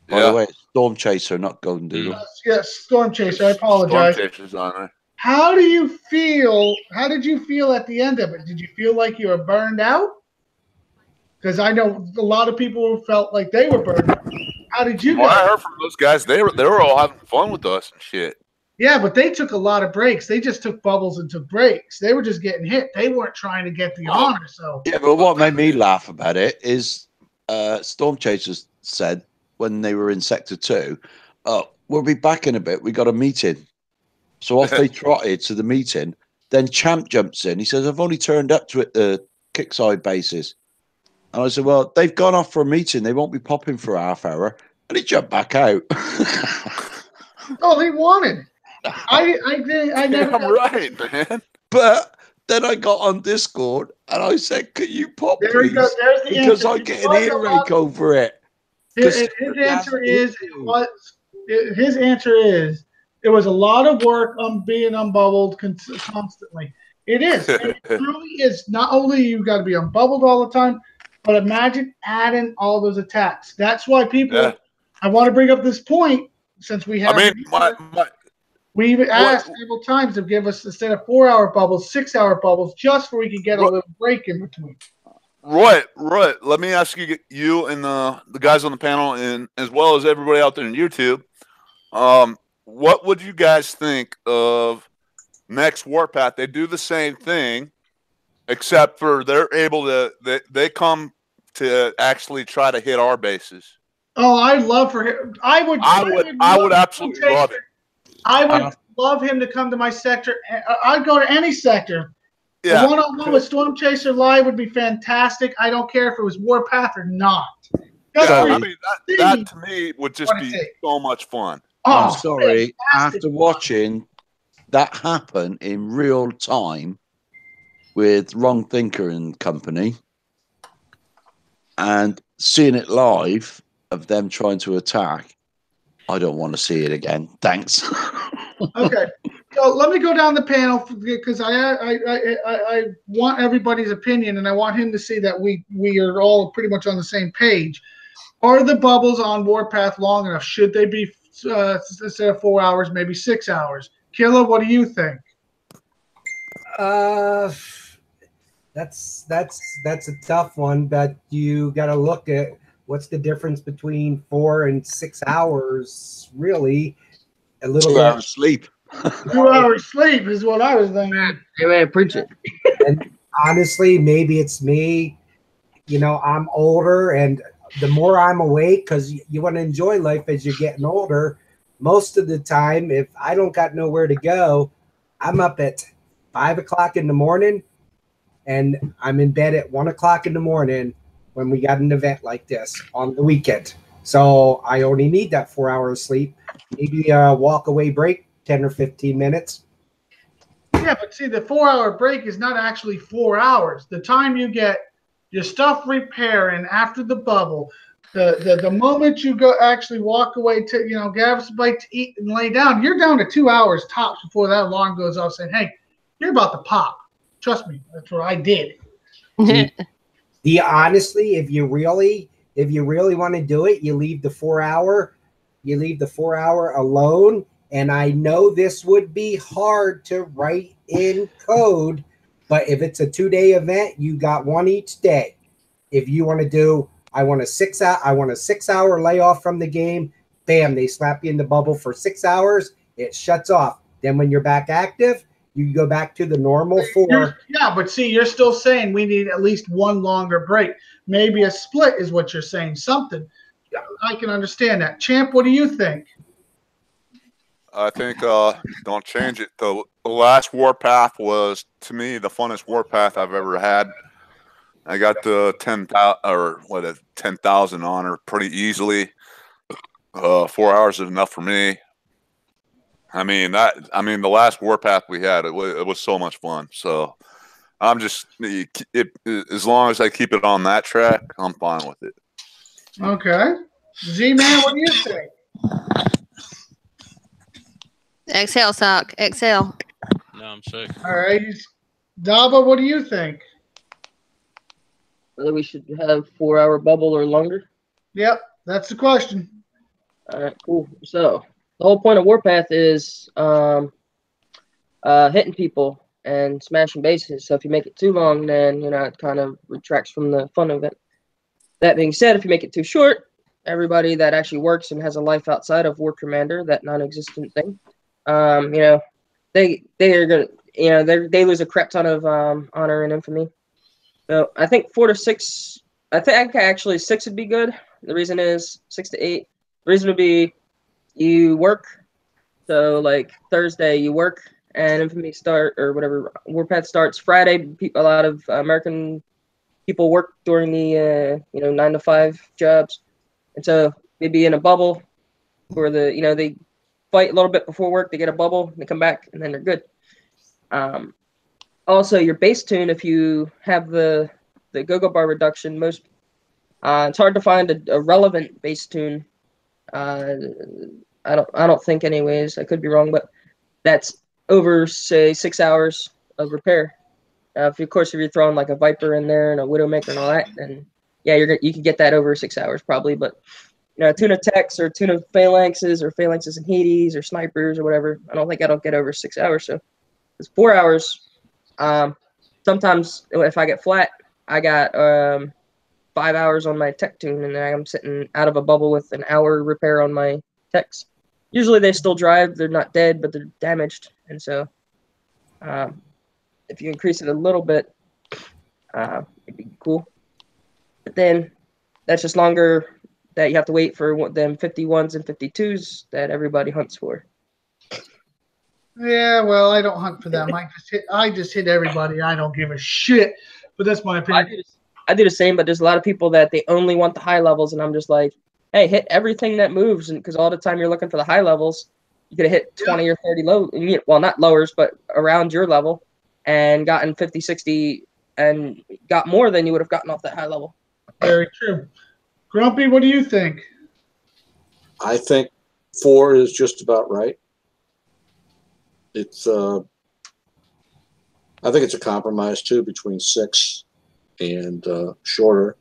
By the way, Storm Chaser, not Golden Doodle. Yes, Storm Chaser. I apologize. Storm Chaser's on there. How did you feel at the end of it? Did you feel like you were burned out? Because I know a lot of people felt like they were burned out. How did you guys? I heard from those guys. They were all having fun with us and shit. Yeah, but they took a lot of breaks. They just took bubbles and took breaks. They were just getting hit. They weren't trying to get the honor. So yeah, but what made me laugh about it is Storm Chasers said when they were in Sector 2, we'll be back in a bit. We got a meeting. So off they trotted to the meeting. Then Champ jumps in. He says, I've only turned up to the kickside bases. And I said, well, they've gone off for a meeting. They won't be popping for a half hour. And he jumped back out. Oh, they wanted. I never. I'm right, man. But then I got on Discord and I said, "Can you pop, There we please?" go. There's the Because answer. I get an earache over it. His answer is his answer is it was a lot of work on being unbubbled constantly. It is. And it truly is. Not only you got to be unbubbled all the time, but imagine adding all those attacks. That's why people. Yeah. I want to bring up this point since we have. I mean, we've asked several times to give us instead of 4-hour bubbles, 6-hour bubbles, just so we can get a little break in between. Right. Let me ask you and the guys on the panel, and as well as everybody out there on YouTube, what would you guys think of next Warpath? They do the same thing, except for they're able to they come to actually try to hit our bases. Oh, I'd love for him. I would absolutely love it. I would love him to come to my sector. I'd go to any sector. Yeah. The one-on-one with Storm Chaser Live would be fantastic. I don't care if it was Warpath or not. I mean, that to me would just be so much fun. I'm sorry. After watching that happen in real time with Wrong Thinker and company and seeing it live of them trying to attack, I don't want to see it again. Thanks. Okay. So let me go down the panel because I want everybody's opinion, and I want him to see that we are all pretty much on the same page. Are the bubbles on Warpath long enough? Should they be instead of 4 hours, maybe 6 hours? Killa, what do you think? That's a tough one, but you got to look at what's the difference between 4 and 6 hours. Really, a little 2 hours sleep. 2 hours sleep is what I was thinking. Hey man, preach it. And honestly, maybe it's me. You know, I'm older, and the more I'm awake, because you want to enjoy life as you're getting older. Most of the time, if I don't got nowhere to go, I'm up at 5 o'clock in the morning, and I'm in bed at 1 o'clock in the morning when we got an event like this on the weekend. So I only need that 4 hours sleep, maybe a walk away break, 10 or 15 minutes. Yeah, but see, the 4 hour break is not actually 4 hours. The time you get your stuff repairing after the bubble, the moment you go actually walk away to grab some bite to eat and lay down, you're down to 2 hours tops before that alarm goes off saying, "Hey, you're about to pop." Trust me, that's what I did. Honestly, if you really want to do it, you leave the 4 hour alone. And I know this would be hard to write in code, but if it's a 2-day event, you got one each day. If you want to do, I want a 6 hour layoff from the game. Bam, they slap you in the bubble for 6 hours. It shuts off. Then when you're back active, you go back to the normal 4. Yeah, but see, you're still saying we need at least one longer break. Maybe a split is what you're saying. Something. I can understand that. Champ, what do you think? I think don't change it. The last Warpath was, to me, the funnest Warpath I've ever had. I got the 10,000 honor pretty easily. 4 hours is enough for me. I mean the last Warpath we had, it was so much fun. So I'm just as long as I keep it on that track, I'm fine with it. Okay, Z-Man, what do you think? Exhale, sock. Exhale. No, I'm sick. All right, Daba, what do you think? Whether we should have 4 hour bubble or longer. Yep, that's the question. All right, cool. So the whole point of Warpath is hitting people and smashing bases. So if you make it too long, then it kind of retracts from the fun of it. That being said, if you make it too short, everybody that actually works and has a life outside of War Commander, that non-existent thing, they are gonna they lose a crap ton of honor and infamy. So I think 4 to 6. I think actually 6 would be good. The reason is 6 to 8. The reason would be you work. So like Thursday you work and Infamy start or whatever Warpath starts Friday. A lot of American people work during the 9 to 5 jobs, and so they'd be in a bubble where they fight a little bit before work. They get a bubble, they come back, and then they're good. also your base tune, if you have the go-go bar reduction, it's hard to find a relevant base tune. I don't think, anyways. I could be wrong, but that's over, say, 6 hours of repair. Of course, if you're throwing like a Viper in there and a Widowmaker and all that, then yeah, you can get that over 6 hours probably. But tuna techs or tuna phalanxes or phalanxes and Hades or snipers or whatever, I don't think I don't get over 6 hours. So it's 4 hours. Sometimes if I get flat, I got 5 hours on my tech tune, and then I'm sitting out of a bubble with an hour repair on my techs. Usually they still drive; they're not dead, but they're damaged, and so if you increase it a little bit, it'd be cool. But then that's just longer that you have to wait for them 51s and 52s that everybody hunts for. Yeah, well, I don't hunt for them. I just hit everybody. I don't give a shit. But that's my opinion. I do the same, but there's a lot of people that they only want the high levels, and I'm just like, hey, hit everything that moves, and because all the time you're looking for the high levels, you could have hit 20 or 30 low, well, not lowers, but around your level, and gotten 50, 60, and got more than you would have gotten off that high level. Very true. Grumpy, what do you think? I think 4 is just about right. It's I think it's a compromise too between 6 and shorter.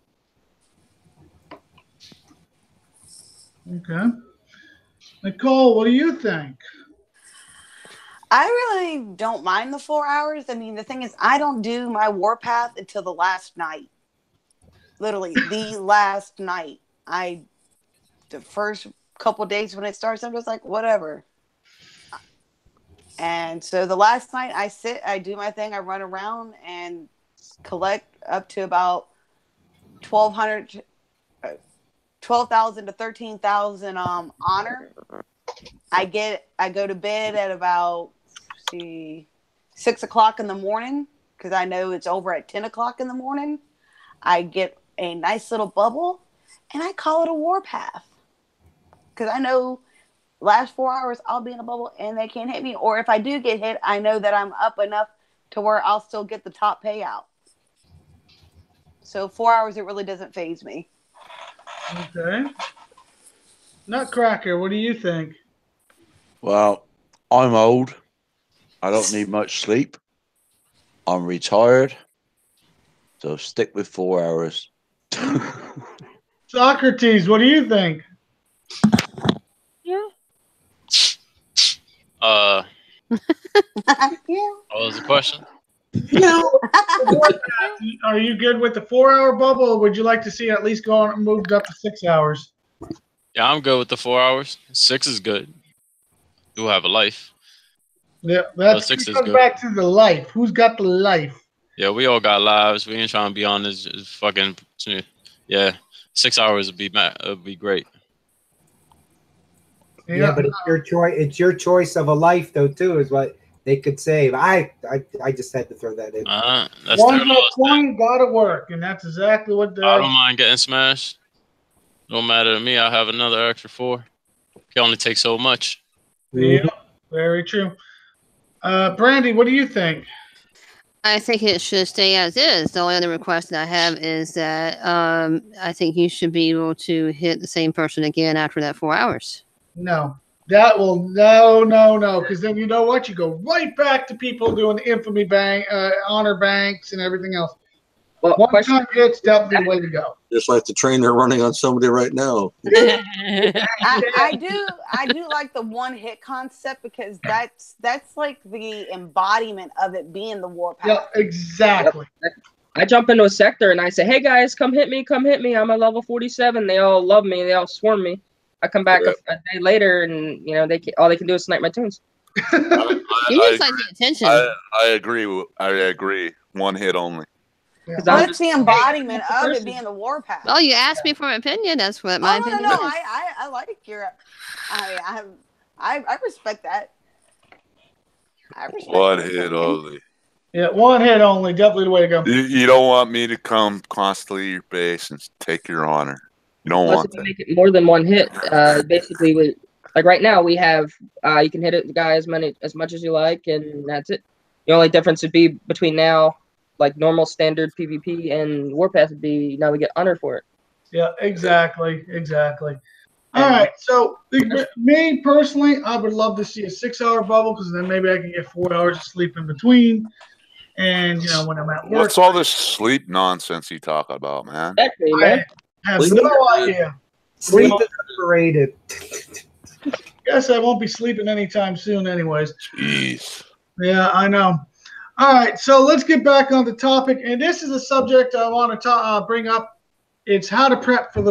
Okay. Nicole, what do you think? I really don't mind the 4 hours. I mean, the thing is, I don't do my warpath until the last night. Literally, the last night. The first couple days when it starts, I'm just like, whatever. And so the last night I do my thing, I run around and collect up to about 12,000 to 13,000 honor. I go to bed at about 6 o'clock in the morning because I know it's over at 10 o'clock in the morning. I get a nice little bubble and I call it a warpath because I know last 4 hours I'll be in a bubble and they can't hit me, or if I do get hit, I know that I'm up enough to where I'll still get the top payout. So 4 hours, it really doesn't faze me. Okay. Nutcracker, what do you think? Well, I'm old. I don't need much sleep. I'm retired. So stick with 4 hours. Socrates, what do you think? Yeah. What was the question? Are you good with the 4 hour bubble, or would you like to see it at least go on and moved up to 6 hours? Yeah, I'm good with the 4 hours. 6 is good. You'll have a life. Yeah, that's six is comes good. back to the life. Who's got the life? Yeah, we all got lives. We ain't trying to be on this fucking. Yeah, 6 hours would be great. Yeah, but it's your choice. It's your choice of a life, though, too, is what they could say. I just had to throw that in. That's one more point, gotta work, and that's exactly what. I don't mind getting smashed. Don't matter to me. I'll have another extra 4. Can only take so much. Yeah, very true. Brandy, what do you think? I think it should stay as is. The only other request that I have is that I think you should be able to hit the same person again after that 4 hours. No. That will no, because then you know what? You go right back to people doing the infamy bank, honor banks, and everything else. Well, one time hits definitely the way to go. Just like the train they're running on somebody right now. I do like the one hit concept because that's like the embodiment of it being the warpath. Yeah, exactly. Yep. I jump into a sector and I say, "Hey guys, come hit me! Come hit me! I'm a level 47." They all love me. They all swarm me. I come back a day later, and all they can do is snipe my tunes. You just like the attention. I agree. I agree. One hit only. Yeah. That's the embodiment of it being the warpath. Well, you asked me for an opinion. That's what my opinion no. is. I like your. I respect that. I respect one hit only. Yeah, one hit only. Definitely the way to go. You don't want me to come constantly to your base and take your honor. You don't want that. Make it more than one hit. Basically, like right now we have you can hit the guy as much as you like, and that's it. The only difference would be between now, like normal standard PvP and Warpath would be now we get honor for it. Yeah, exactly. All right, so me personally, I would love to see a 6-hour bubble because then maybe I can get 4 hours of sleep in between. And when I'm at work, What's all this sleep nonsense you talk about, man? Exactly, I man. have Sleep no is good. idea. Sleep is overrated. Guess I won't be sleeping anytime soon, anyways. Jeez. Yeah, I know. All right, so let's get back on the topic, and this is a subject I want to bring up. It's how to prep for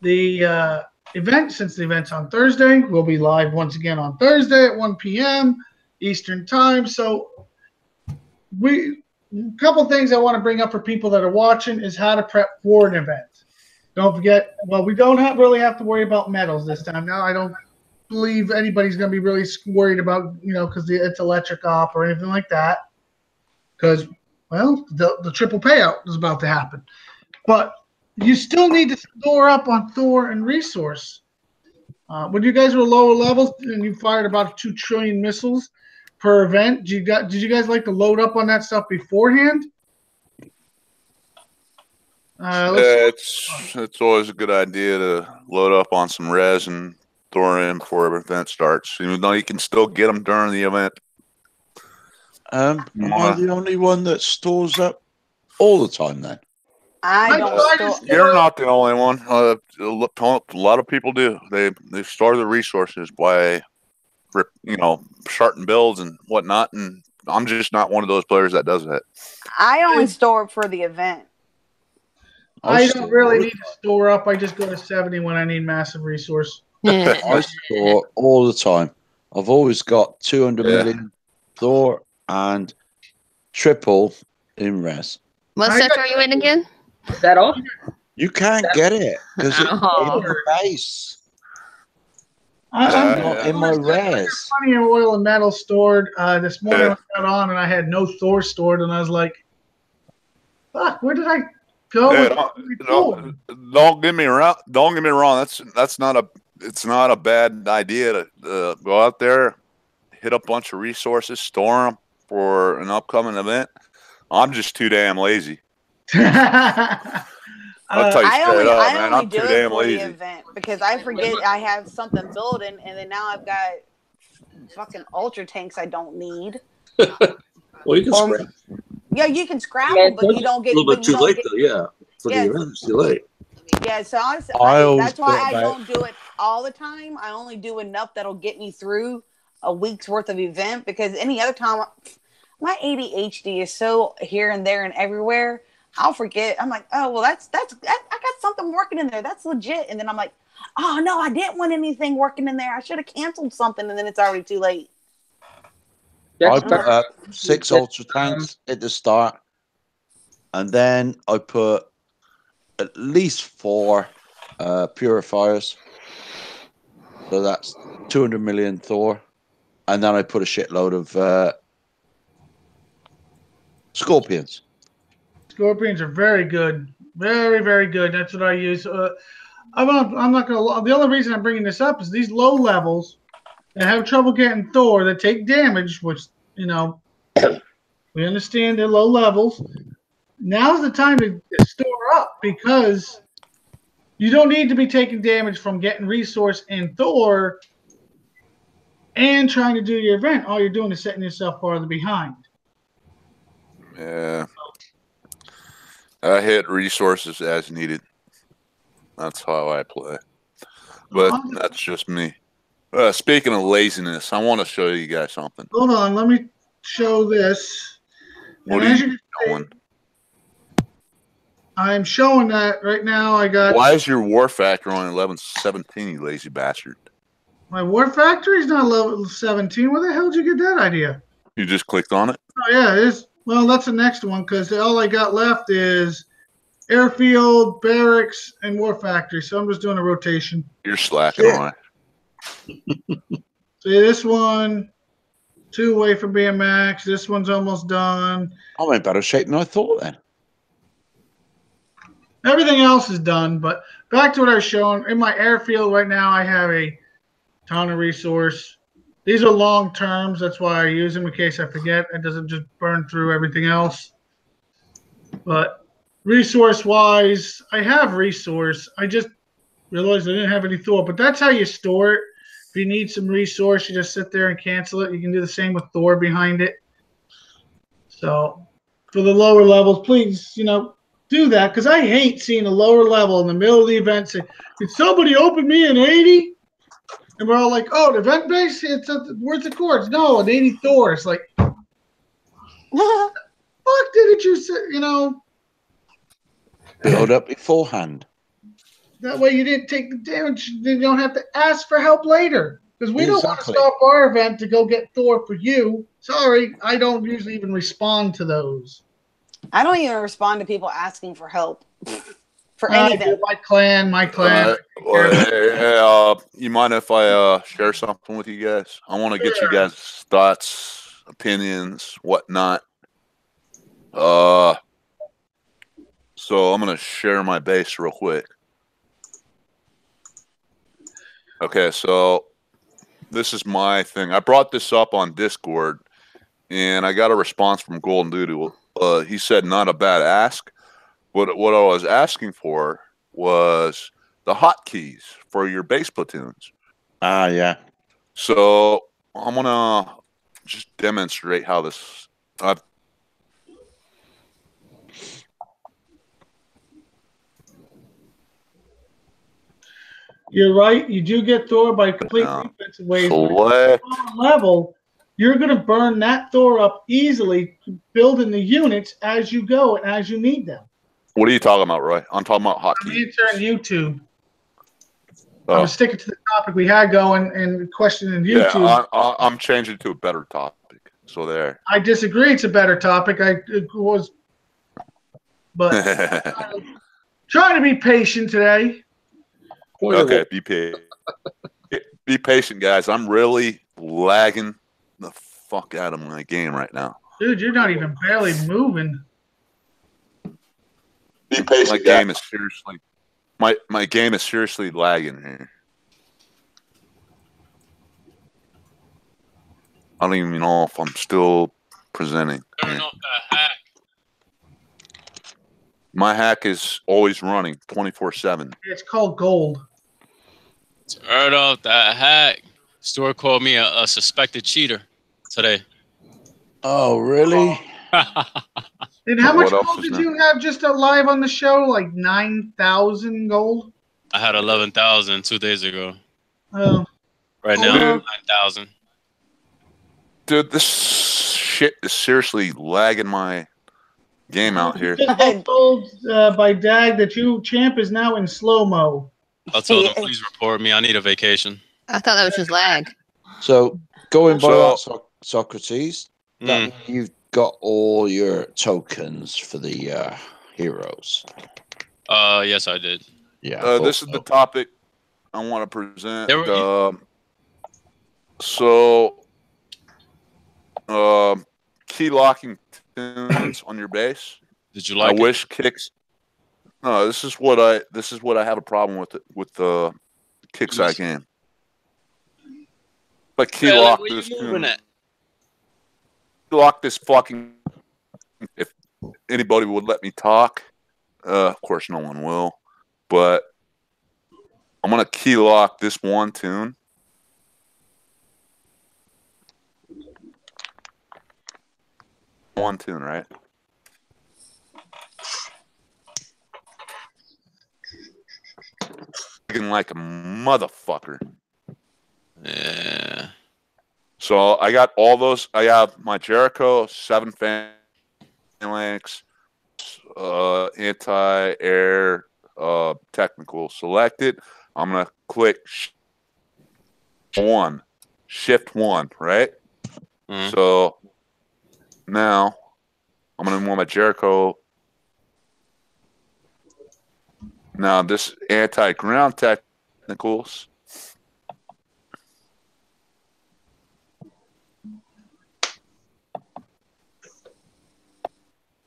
the event. Since the event's on Thursday, we'll be live once again on Thursday at 1 p.m. Eastern time. So a couple things I want to bring up for people that are watching is how to prep for an event. Don't forget, we don't really have to worry about medals this time. Now, I don't believe anybody's going to be really worried about, because it's electric op or anything like that. Because, the triple payout is about to happen. But you still need to store up on Thor and resource. When you guys were lower levels and you fired about 2 trillion missiles per event, did you guys like to load up on that stuff beforehand? It's always a good idea to load up on some res and thorium before the event starts, even though you can still get them during the event. Am I the only one that stores up all the time then? I don't store. You're not the only one. A lot of people do. They store the resources by, starting builds and whatnot. And I'm just not one of those players that does that. I only store for the event. I don't really need to store up. I just go to 70 when I need massive resource. I store all the time. I've always got 200 million Thor and triple in res. What sector are you in again? Is that all? You can't get it because it's in the base. I'm not in my res. Plenty of oil and metal stored. This morning I got on and I had no Thor stored, and I was like, "Fuck, where did I go?" Don't get me wrong. Don't get me wrong. It's not a bad idea to go out there, hit a bunch of resources, store them for an upcoming event. I'm just too damn lazy. I'll tell you straight up, man. I'm too damn lazy. The event because I forget I have something building, and then now I've got fucking ultra tanks I don't need. Well, you can scrap. Yeah, you can scrap them, but you don't get a little bit too late, though. Yeah, for the event, it's too late. Yeah, so honestly, that's why I don't do it all the time. I only do enough that'll get me through a week's worth of event, because any other time, my ADHD is so here and there and everywhere. I'll forget. I'm like, oh, well, I got something working in there. That's legit. And then I'm like, oh, no, I didn't want anything working in there. I should have canceled something. And then it's already too late. I put 6 ultra tanks at the start. And then I put at least 4 purifiers. So that's 200 million Thor. And then I put a shitload of scorpions. Scorpions are very good. Very, very good. That's what I use. I'm not going to. The only reason I'm bringing this up is these low levels that have trouble getting Thor, that take damage, which, we understand they're low levels. Now's the time to store up, because you don't need to be taking damage from getting resource in Thor and trying to do your event. All you're doing is setting yourself farther behind. Yeah. I hit resources as needed. That's how I play. But that's just me. Speaking of laziness, I want to show you guys something. Hold on. Let me show this. What are you showing? I'm showing that right now. Why is your war factor on 1117, you lazy bastard? My war factory is not level 17. Where the hell did you get that idea? You just clicked on it? Oh, yeah, it is. Well, that's the next one, because all I got left is airfield, barracks, and war factory. So I'm just doing a rotation. You're slacking on it. See, this one, 2 away from being max. This one's almost done. I'm in better shape than I thought then. Everything else is done, but back to what I was showing. In my airfield right now, I have a ton of resource. These are long terms. That's why I use them in case I forget. It doesn't just burn through everything else. But resource-wise, I have resource. I just realized I didn't have any Thor. But that's how you store it. If you need some resource, you just sit there and cancel it. You can do the same with Thor behind it. So for the lower levels, please, do that. Because I hate seeing a lower level in the middle of the event say, did somebody open me an 80? And we're all like, oh, the event base? Where's the cords? No, an 80 Thor. It's like, fuck didn't you say, Build up beforehand. That way you didn't take the damage. You don't have to ask for help later. Because we don't want to Exactly. stop our event to go get Thor for you. Sorry, I don't usually even respond to those. I don't even respond to people asking for help for anything. My clan. You mind if I share something with you guys? I want to get you guys' thoughts, opinions, whatnot. So I'm gonna share my base real quick. Okay, so this is my thing. I brought this up on Discord, and I got a response from Golden Doodle. He said not a bad ask. What I was asking for was the hotkeys for your base platoons. Ah, yeah. So I'm gonna just demonstrate how this. You're right. You do get Thor by complete defensive ways. Select. Level, you're going to burn that Thor up easily, building the units as you go and as you need them. What are you talking about, Roy? I'm talking about hotkeys. I'm answering YouTube. I'm sticking to the topic we had going and questioning YouTube. Yeah, I'm changing to a better topic. So there. I disagree. It's a better topic. Trying to be patient today. Okay, be patient. Be patient, guys. I'm really lagging the fuck out of my game right now. Dude, you're not even barely moving. Be patient. My game is seriously my game is seriously lagging here. I don't even know if I'm still presenting. Turn off that hack. My hack is always running 24/7. It's called gold. Turn off that hack. Store called me a suspected cheater today. Oh, really? And how much gold did you have just live on the show? Like 9,000 gold? I had 11,000 2 days ago. Oh. Right now, 9,000. Dude, this shit is seriously lagging my game out here. Just told by Dag that Champ is now in slow-mo. I'll tell them, please report me. I need a vacation. I thought that was just lag. So, going by that, Socrates, you've got all your tokens for the heroes. Yes, I did. Yeah. This is the topic I want to present. Key locking tunes on your base. Did you like? I wish kicks. No, this is what I have a problem with the kick side game. But key lock this tune. Lock this fucking. If anybody would let me talk, of course no one will. But I'm gonna key lock this one tune. One tune, right? Like a motherfucker. Yeah. So I got all those. I have my Jericho 7 phalanx, anti-air, technical selected. I'm gonna click shift one, right? So now I'm gonna move my Jericho. Now this anti-ground technicals.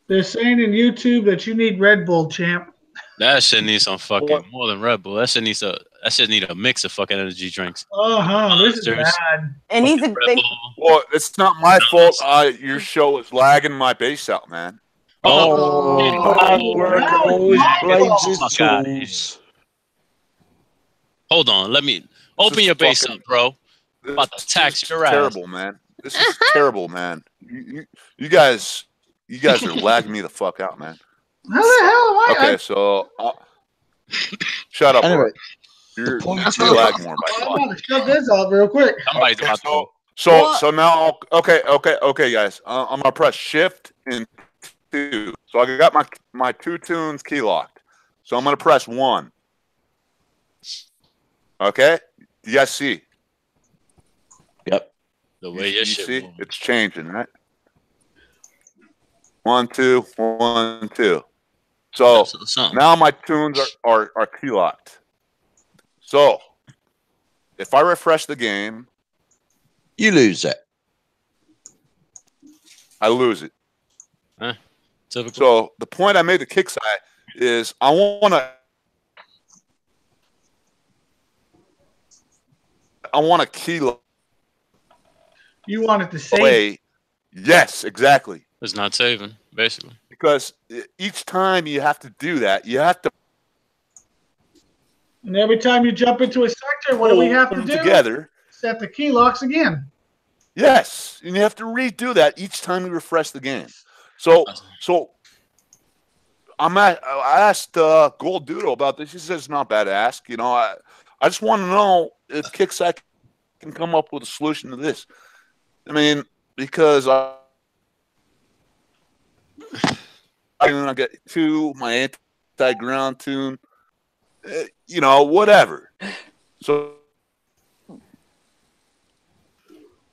They're saying in YouTube that you need Red Bull, champ. That shit needs some fucking more than Red Bull. That shit needs That shit need a mix of fucking energy drinks. This is Serious. bad. And he's a Red big. Bull. Well, it's not my fault. Your show is lagging my base out, man. Oh, hard work now it's always my blames fault. his Fuck outta here. tools. Hold on, let me open is your base fucking- up, bro. About to This tax is your ass. terrible, man. This is terrible, man. You guys are lagging me the fuck out, man. How the hell am I? Okay, so shut up, Anyway, Roy. You're point you is- lag more by I'm far. gonna shut this off real quick. Somebody's Okay, about to. so now okay, guys. I'm gonna press Shift and 2. So I got my 2 tunes key locked. So I'm gonna press 1. Okay, you guys see? Yep. The way your You shit see? moving. It's changing, right? 1, 2, 1, 2. So That's something. now my tunes are key locked. So if I refresh the game, You lose it. I lose it. Typical. So the point I made to Kickside is I want to key lock You wanted to save. away. Yes, exactly. It's not saving, basically. Because each time you have to do that, you have to And every time you jump into a sector, what do we have to them do? together. Set the key locks again. Yes, and you have to redo that each time you refresh the game. So I asked Gold Doodle about this. He says it's not bad to ask. You know, I just want to know if Kickside can come up with a solution to this. I mean, because I get 2, my anti-ground tune, you know, whatever. So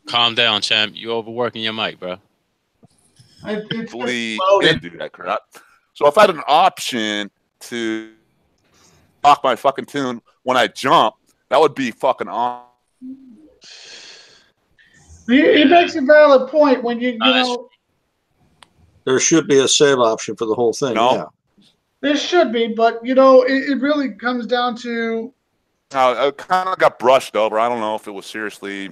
Calm down, champ. You overworking your mic, bro. It's Lee loaded. didn't do that crap. So if I had an option to lock my fucking tune when I jump, that would be fucking awesome. He makes a valid point when you Nice. know There should be a save option for the whole thing. No. Yeah. there should be, but you know it really comes down to Now, it kind of got brushed over. I don't know if it was seriously.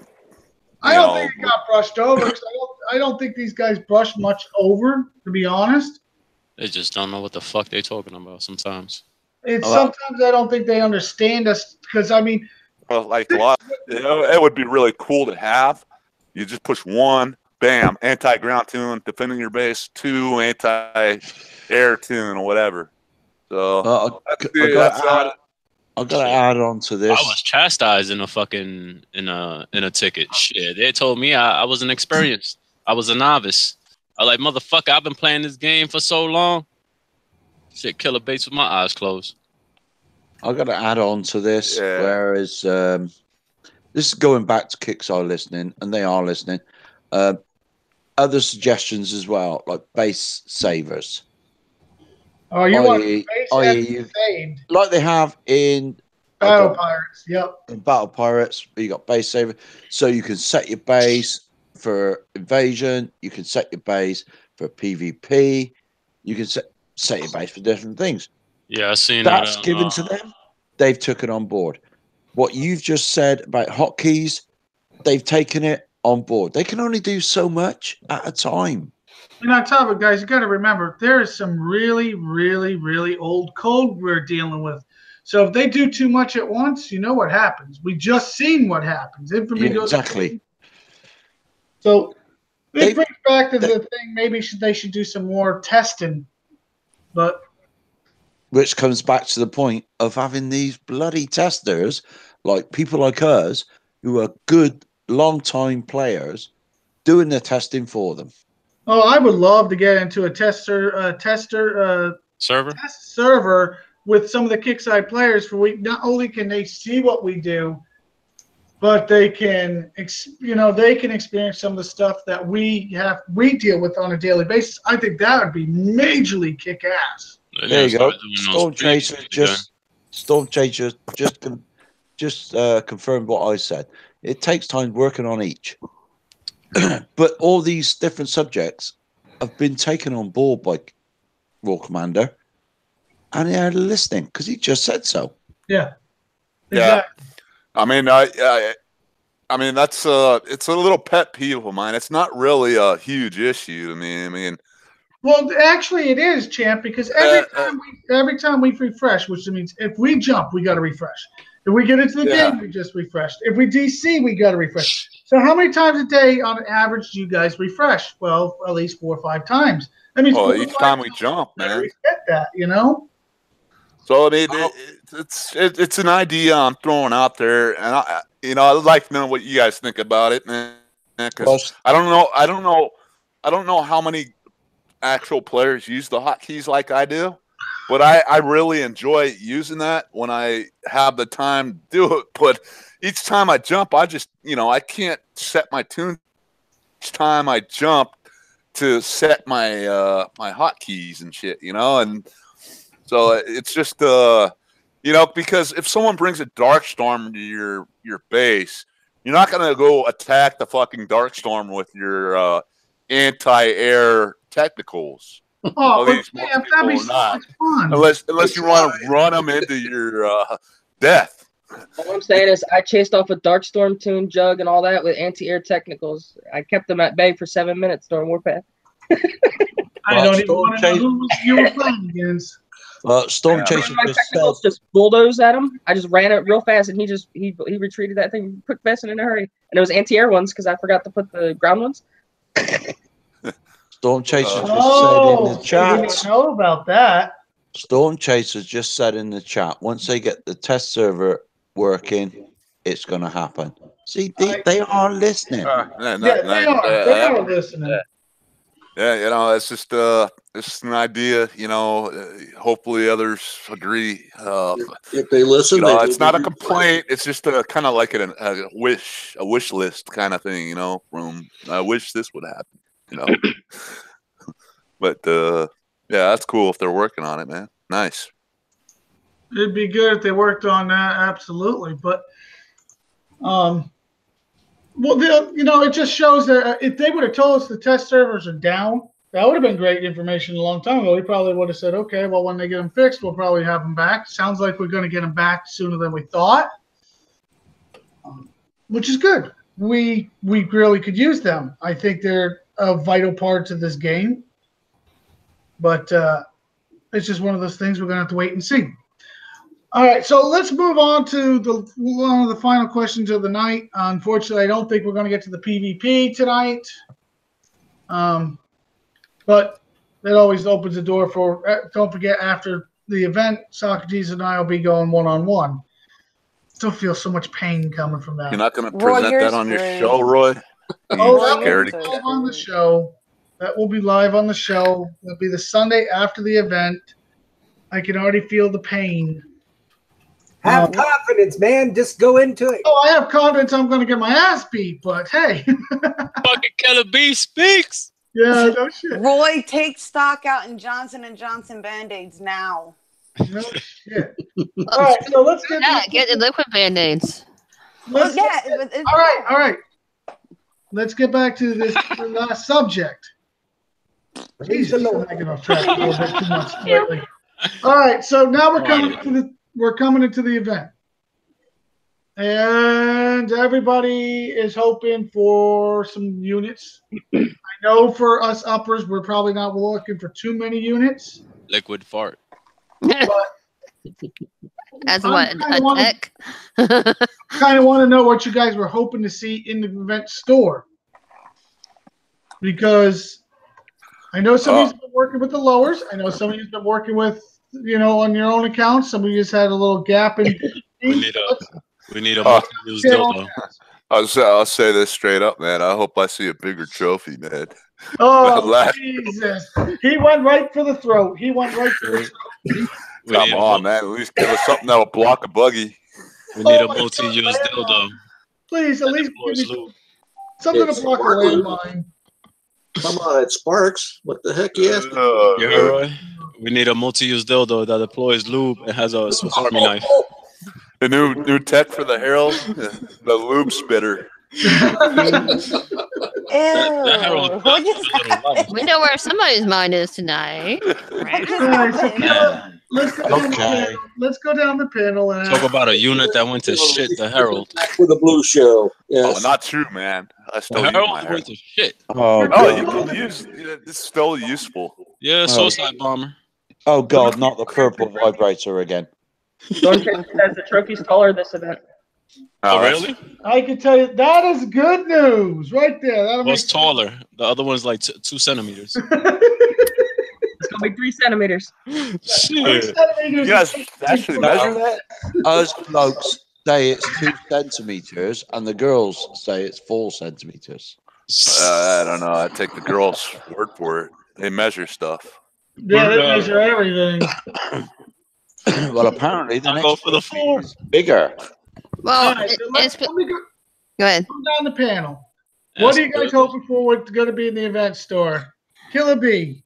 I don't think it got brushed over. 'Cause I don't think these guys brushed much over, to be honest. They just don't know what the fuck they talking about sometimes. It's sometimes I don't think they understand us because I mean Well, like a lot, you know, it would be really cool to have. You just push 1, bam, anti-ground tune, defending your base. 2, anti-air tune or whatever. So I gotta add on to this. I was chastised in a fucking in a ticket. Shit, they told me I wasn't experienced. I was a novice. I like, motherfucker, I've been playing this game for so long. Shit, killer baits with my eyes closed. I got to add on to this. Yeah. Whereas this is going back to Kickstarter listening, and they are listening. Other suggestions as well, like base savers. oh you want i.e. base saved. Like they have in Battle Pirates, yep. in Battle Pirates, you got base saver, so you can set your base for invasion. You can set your base for PvP. You can set your base for different things. Yeah, I seen That's that. given to them. They've taken on board. What you've just said about hotkeys, they've taken it on board. They can only do so much at a time. And on top of it, guys, you got to remember there is some really, really, really old code we're dealing with. So if they do too much at once, you know what happens. We just seen what happens. Infamy goes Exactly. So They- it brings back to the thing. Maybe they should do some more testing. But Which comes back to the point of having these bloody testers, like people like us, who are good, long-time players, doing the testing for them. oh, I would love to get into a tester Server? test server with some of the Kickside players. For we not only can they see what we do, but they can they can experience some of the stuff that we deal with on a daily basis. I think that would be majorly kick ass. There you go. Storm Chaser just confirmed what I said. It takes time working on each. But all these different subjects have been taken on board by Royal Commander, and they're listening because he just said so. Yeah. Exactly. I mean, I mean that's it's a little pet peeve of mine. It's not really a huge issue to me. I mean, Well, actually, it is, champ, because every time we refresh, which means if we jump, we got to refresh. If we get into the game, we just refresh. If we DC, we got to refresh. So how many times a day, on average, do you guys refresh? Well, at least 4 or 5 times. That means each time we jump, man. Get that, you know. So I mean, it's an idea I'm throwing out there, and I'd like to know what you guys think about it, man. Because I don't know how many actual players use the hotkeys like I do, but I really enjoy using that when I have the time to do it. But each time I jump, I just I can't set my tune each time I jump to set my my hotkeys and shit, and so it's just because if someone brings a Darkstorm to your base, you're not gonna go attack the fucking Darkstorm with your anti-air technicals. Oh, damn, that'd be so much fun. Unless you want to run them into your death. All I'm saying is I chased off a Darkstorm Toon Jug and all that with anti-air technicals. I kept them at bay for 7 minutes during Warpath. I don't even want to know who you were playing against. Storm Chaser just bulldoze at him. I just ran it real fast, and he retreated that thing quick fast and in a hurry. And it was anti-air ones because I forgot to put the ground ones. Storm Chaser just said in the chat. I didn't know about that. Storm Chaser just said in the chat. Once they get the test server working, it's going to happen. See, they are listening. They are listening. Yeah, it's just an idea. Hopefully others agree. If they listen, it's not a complaint. It's just a kind of like a wish list kind of thing. From I wish this would happen. But yeah, that's cool if they're working on it, man. Nice. It'd be good if they worked on that, absolutely. But it just shows that if they would have told us the test servers are down, that would have been great information a long time ago. We probably would have said, okay, well, when they get them fixed, we'll probably have them back. Sounds like we're going to get them back sooner than we thought, which is good. We really could use them. I think they're a vital part to this game. But it's just one of those things we're going to have to wait and see. All right, so let's move on to one of the final questions of the night. Unfortunately, I don't think we're going to get to the PvP tonight. But that always opens the door for, don't forget, after the event, Socrates and I will be going one-on-one. Still feel so much pain coming from that. You're not going to present that on your show, Roy? That will be live on the show. That will be live on the show. It'll be the Sunday after the event. I can already feel the pain. Have confidence, man. Just go into it. Oh, I have confidence I'm going to get my ass beat, but hey. Fucking Killer B speaks. Yeah, no shit. Roy, take stock out in Johnson & Johnson Band-Aids now. No shit. All right, so let's get the liquid Band-Aids. All right. Let's get back to this last subject. Jesus, I'm making off track a little bit too much lately. All right, so now we're coming into the event, and everybody is hoping for some units. I know for us uppers, we're probably not looking for too many units. Liquid fart. But that's what a tech. Kind of want to know what you guys were hoping to see in the event store, because I know some of you's been working with the lowers. I know some of you's been working with, on your own account. Some of you's had a little gap in. We need a multi-use dildo. I'll say this straight up, man. I hope I see a bigger trophy, man. Oh, Jesus. He went right for the throat. Come on, man. At least give us something that'll block a buggy. We need a multi-use dildo. Please, at least give me something to block a landmine. Come on, it sparks. What the heck you asking? You heard, Roy? We need a multi-use dildo that deploys lube and has a Swiss Army knife. The new tech for the Herald, the lube spitter. We know where somebody's mind is tonight. let's go down the Okay. panel. Let's go down the panel and Talk about a unit that went to shit. The Herald. With the blue show. Oh, Yes. not true, man. I The still use Herald my went Herald. to shit. Oh, Oh, you God. can use. It's still useful. Yeah, suicide bomber. Oh, God, not the purple vibrator again. Don King says the trophy's taller this event. Oh, that's- really? I can tell you that is good news right there. That'll What's make taller? The other one's like 2 centimeters. It's gonna be 3 centimeters. Shit. You guys actually measure that? Us blokes say it's 2 centimeters, and the girls say it's 4 centimeters. I don't know. I take the girls' word for it. They measure stuff. Yeah, they measure everything. Well, apparently the I'll next go for the trophy 4. is bigger. Well, All right, so let me go ahead. down the panel. What are you guys hoping for? What's going to be in the event store? Killer B.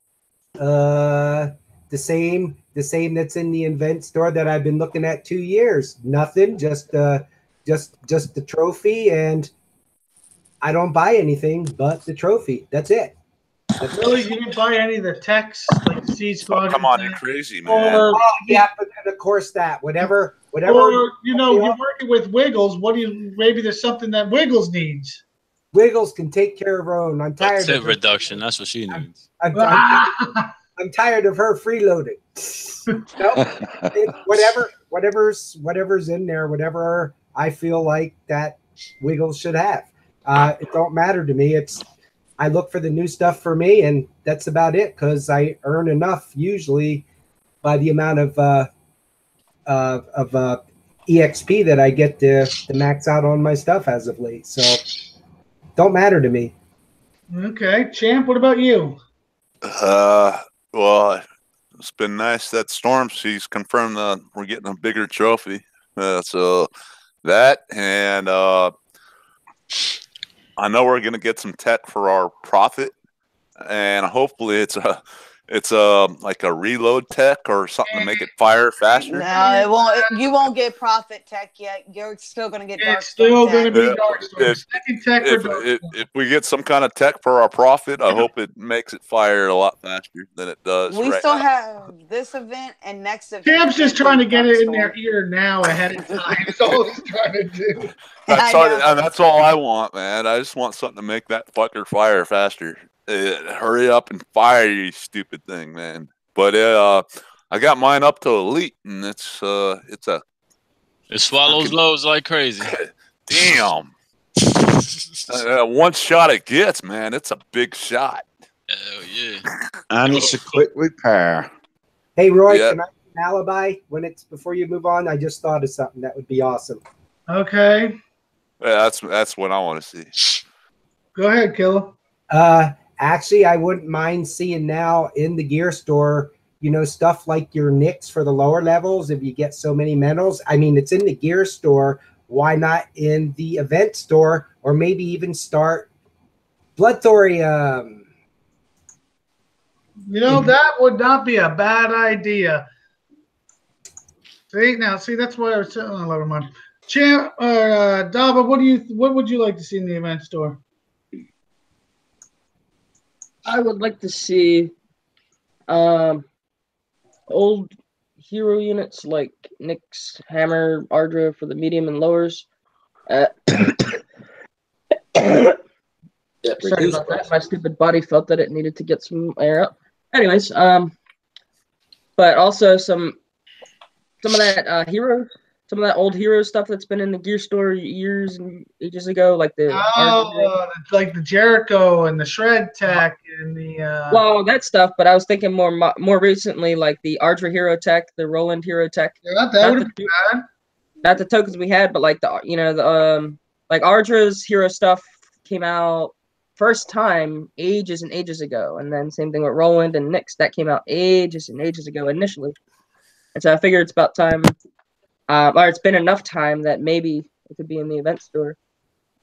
The same that's in the event store that I've been looking at 2 years. Nothing, just the trophy, and I don't buy anything but the trophy. That's it. Really, you didn't buy any of the techs like the Seed Squad? Come on, you're crazy, man. Or, Yeah, but then of course whatever. or you're working with Wiggles. What do you? Maybe there's something that Wiggles needs. Wiggles can take care of her own. I'm tired Tit of her. reduction. That's what she needs. I'm tired of her freeloading. Nope. Whatever's in there, whatever I feel like that Wiggles should have. It don't matter to me. I look for the new stuff for me, and that's about it, because I earn enough usually by the amount of EXP that I get to max out on my stuff as of late. So don't matter to me. Okay, Champ. What about you? Well, it's been nice that Storm she's confirmed that we're getting a bigger trophy. So that, and I know we're gonna get some tech for our profit, and hopefully it's like a reload tech or something to make it fire faster. No, it won't. You won't get profit tech yet. You're still gonna get dark. It's still going to be Yeah, Darkstorm. Second tech for Darkstorm. If we get some kind of tech for our profit, I hope it makes it fire a lot faster than it does. We right still now. have this event and next event. Champ's just trying to get it in their ear now ahead of time. That's all he's trying to do. That's all I want, man. I just want something to make that fucker fire faster. Hurry up and fire, you stupid thing, man. But I got mine up to elite, and it swallows loads like crazy. Damn. One shot it gets, man. It's a big shot. Hell yeah. And it's a quick repair. Hey, Roy, Yeah. can I have an alibi before you move on? I just thought of something that would be awesome. Okay. Yeah, that's what I want to see. Go ahead, Killer. Actually, I wouldn't mind seeing now in the gear store, stuff like your nicks for the lower levels if you get so many medals. I mean, it's in the gear store. Why not in the event store, or maybe even start Blood Thorium? That would not be a bad idea. See, that's why I was telling a lot of money. Champ, Dava, what would you like to see in the event store? I would like to see old hero units like Nyx, Hammer, Ardra for the medium and lowers. Sorry about that. My stupid body felt that it needed to get some air up. Anyways, but also some of that some of that old hero stuff that's been in the gear store years and ages ago, like the like the Jericho and the Shred Tech and the well, that stuff. But I was thinking more recently, like the Ardra Hero Tech, the Roland Hero Tech. Yeah, that would be bad. Not the tokens we had, but like the like Ardra's hero stuff came out first time ages and ages ago, and then same thing with Roland and Nyx, that came out ages and ages ago initially. And so I figured it's about time. Or it's been enough time that maybe it could be in the event store.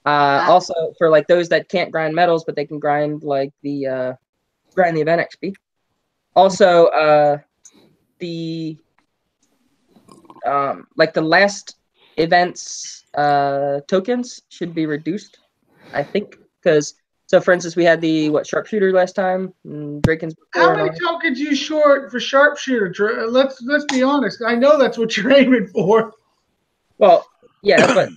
Also for like those that can't grind medals, but they can grind like the event XP. Also, the like the last events tokens should be reduced, I think, because So, for instance, we had the sharpshooter last time, and Draken's before. How many tokens you short for sharpshooter? Let's be honest. I know that's what you're aiming for. Well, yeah, but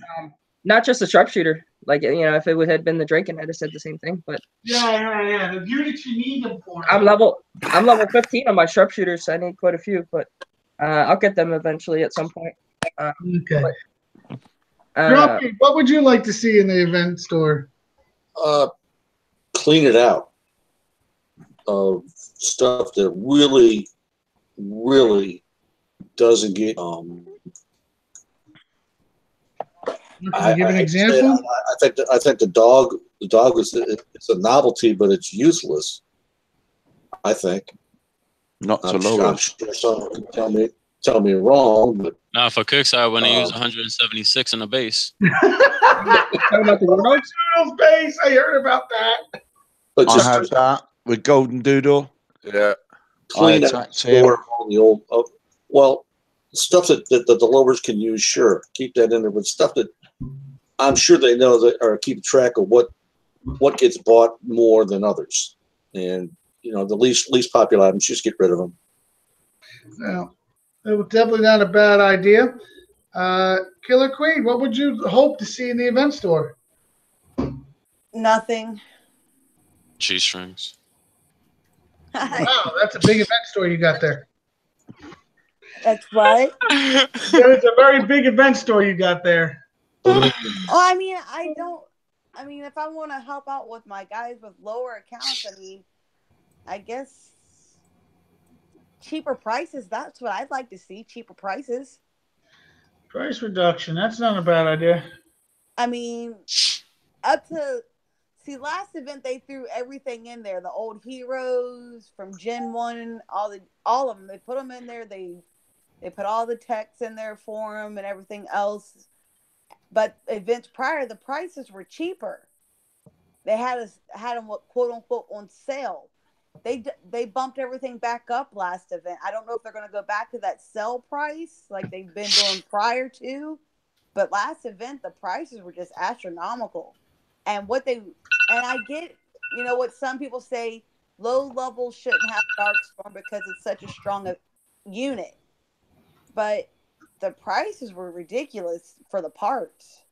not just the sharpshooter. Like, if it had been the Draken, I'd have said the same thing. But yeah. The units you need them for. I'm level 15 on my sharpshooters, so I need quite a few. But I'll get them eventually at some point. Okay. Droppy, what would you like to see in the event store? Clean it out of stuff that really, really doesn't get. Can you give an example? I think the dog is it's a novelty, but it's useless. I think. Not to I'm lower. sure someone can tell me wrong, but Nah, for Kickstarter, when they use 176 in the base. Talking about the Wardogs? Base, I heard about that. But I just have that with Golden Doodle. Yeah. clean I out attacked him. more on the old. Well, stuff that the lowers can use, sure, keep that in there. But stuff that I'm sure they know that or keep track of what gets bought more than others, and the least popular items, just get rid of them. Well, it was definitely not a bad idea. Killer Queen, what would you hope to see in the event store? Nothing. G-strings. Wow, that's a big event store you got there. That's what? It's a very big event store you got there. Well, I mean, if I want to help out with my guys with lower accounts, I guess cheaper prices. That's what I'd like to see, cheaper prices. Price reduction, that's not a bad idea. Last event they threw everything in there. The old heroes from Gen 1, all of them. They put them in there. They put all the text in there for them and everything else. But events prior, the prices were cheaper. They had them quote unquote on sale. They bumped everything back up last event. I don't know if they're going to go back to that sell price like they've been doing prior to, but last event the prices were just astronomical. And I get, what some people say, low level shouldn't have Darkstorm because it's such a strong unit. But the prices were ridiculous for the parts.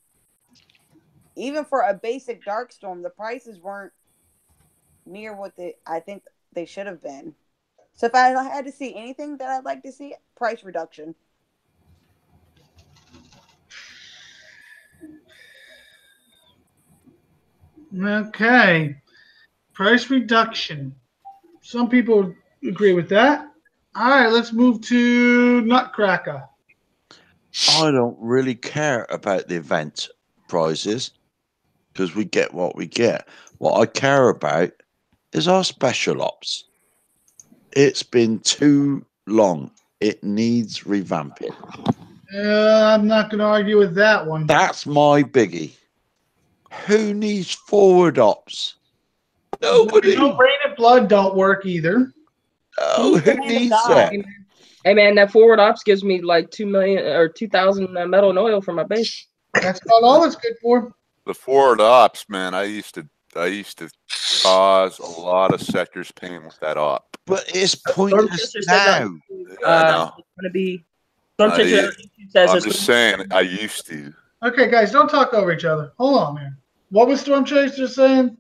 Even for a basic Darkstorm, the prices weren't near what I think they should have been. So if I had to see anything that I'd like to see, price reduction. Okay. Price reduction. Some people agree with that. All right, let's move to Nutcracker. I don't really care about the event prizes because we get what we get. What I care about is our special ops. It's been too long. It needs revamping. I'm not going to argue with that one. That's my biggie. Who needs forward ops? Nobody. No Rain of Blood don't work either. Oh, who needs that? Hey man, that forward ops gives me like 2 million or 2,000 metal and oil for my base. That's about all it's good for. The forward ops, man. I used to cause a lot of sectors pain with that op. But it's pointless now. It's going to be. I'm just saying, I used to. Okay, guys, don't talk over each other. Hold on, man. What was Storm Chaser saying?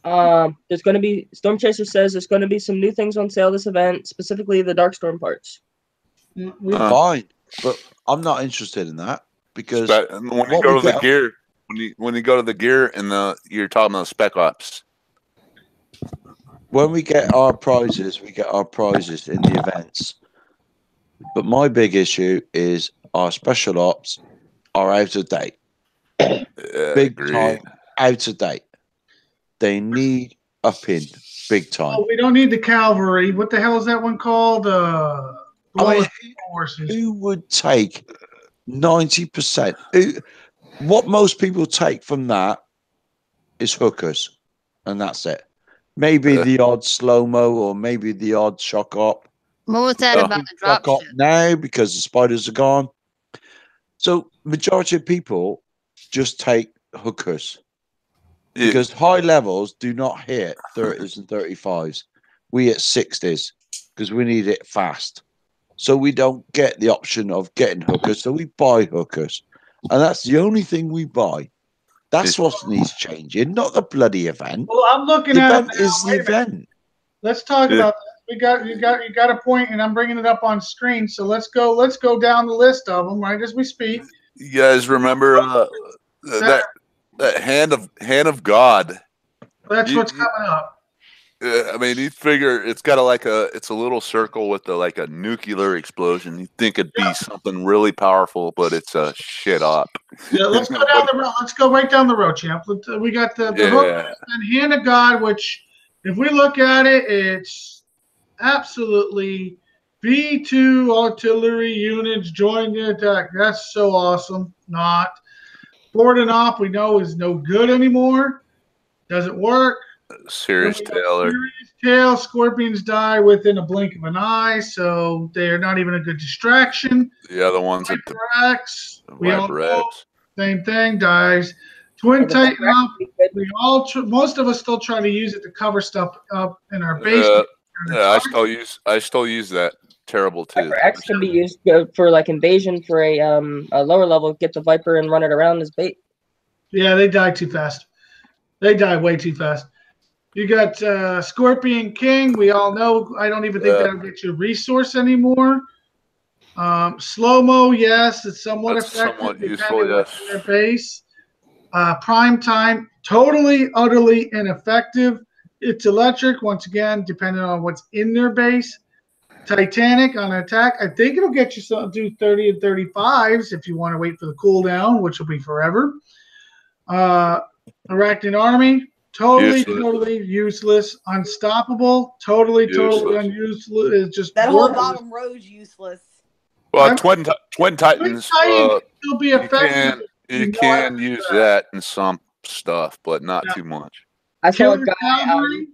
There's going to be Storm Chaser says there's going to be some new things on sale this event, specifically the Darkstorm parts. Fine, but I'm not interested in that because when you go to the gear, when you go to the gear and you're talking about spec ops. When we get our prizes, we get our prizes in the events. But my big issue is our special ops are out of date. Big time out of date. They need upping big time. Oh, we don't need the cavalry. What the hell is that one called? Who would take 90%? What most people take from that is hookers, and that's it. Maybe the odd slow-mo or maybe the odd shock op. What was that about the drop ship? Now because the spiders are gone. So majority of people just take hookers. because high levels do not hit 30s and 35s. We hit 60s because we need it fast. So we don't get the option of getting hookers, so we buy hookers. And that's the only thing we buy. That's what needs changing, not the bloody event. Well, I'm looking The at event it now. is the Wait a minute. event. Let's talk about this. You got a point, and I'm bringing it up on screen. So let's go down the list of them right as we speak. You guys remember that hand of God? That's what's coming up. I mean, you figure it's got it's a little circle with like a nuclear explosion. You think it'd be something really powerful, but it's a shit up. Yeah, let's go down the road. Let's go right down the road, champ. We got the hook and hand of God, which, if we look at it, it's absolutely B2 artillery units join the attack. That's so awesome. Not forward and off, we know is no good anymore. Doesn't work. Serious tail. Scorpions die within a blink of an eye, so they're not even a good distraction. The other ones at X. We all know, same thing. Dies. Twin Titan up. We all most of us still try to use it to cover stuff up in our basement. Yeah, I still use that. Terrible too. Viper X can be used for like invasion for a lower level. Get the Viper and run it around as bait. Yeah, they die too fast. They die way too fast. You got Scorpion King. We all know. I don't even think that'll get you resource anymore. Slow-mo, yes, it's somewhat effective. Somewhat useful, yes. Their base. Prime time, totally, utterly ineffective. It's electric, once again, depending on what's in their base. Titanic on attack. I think it'll get you some do 30 and 35s if you want to wait for the cooldown, which will be forever. Arachnid Army. Totally useless. Unstoppable. Totally useless. It's just that whole bottom row's useless. Well, Twin Titans. Still be effective. You can use that in some stuff, but not too much. I saw a guy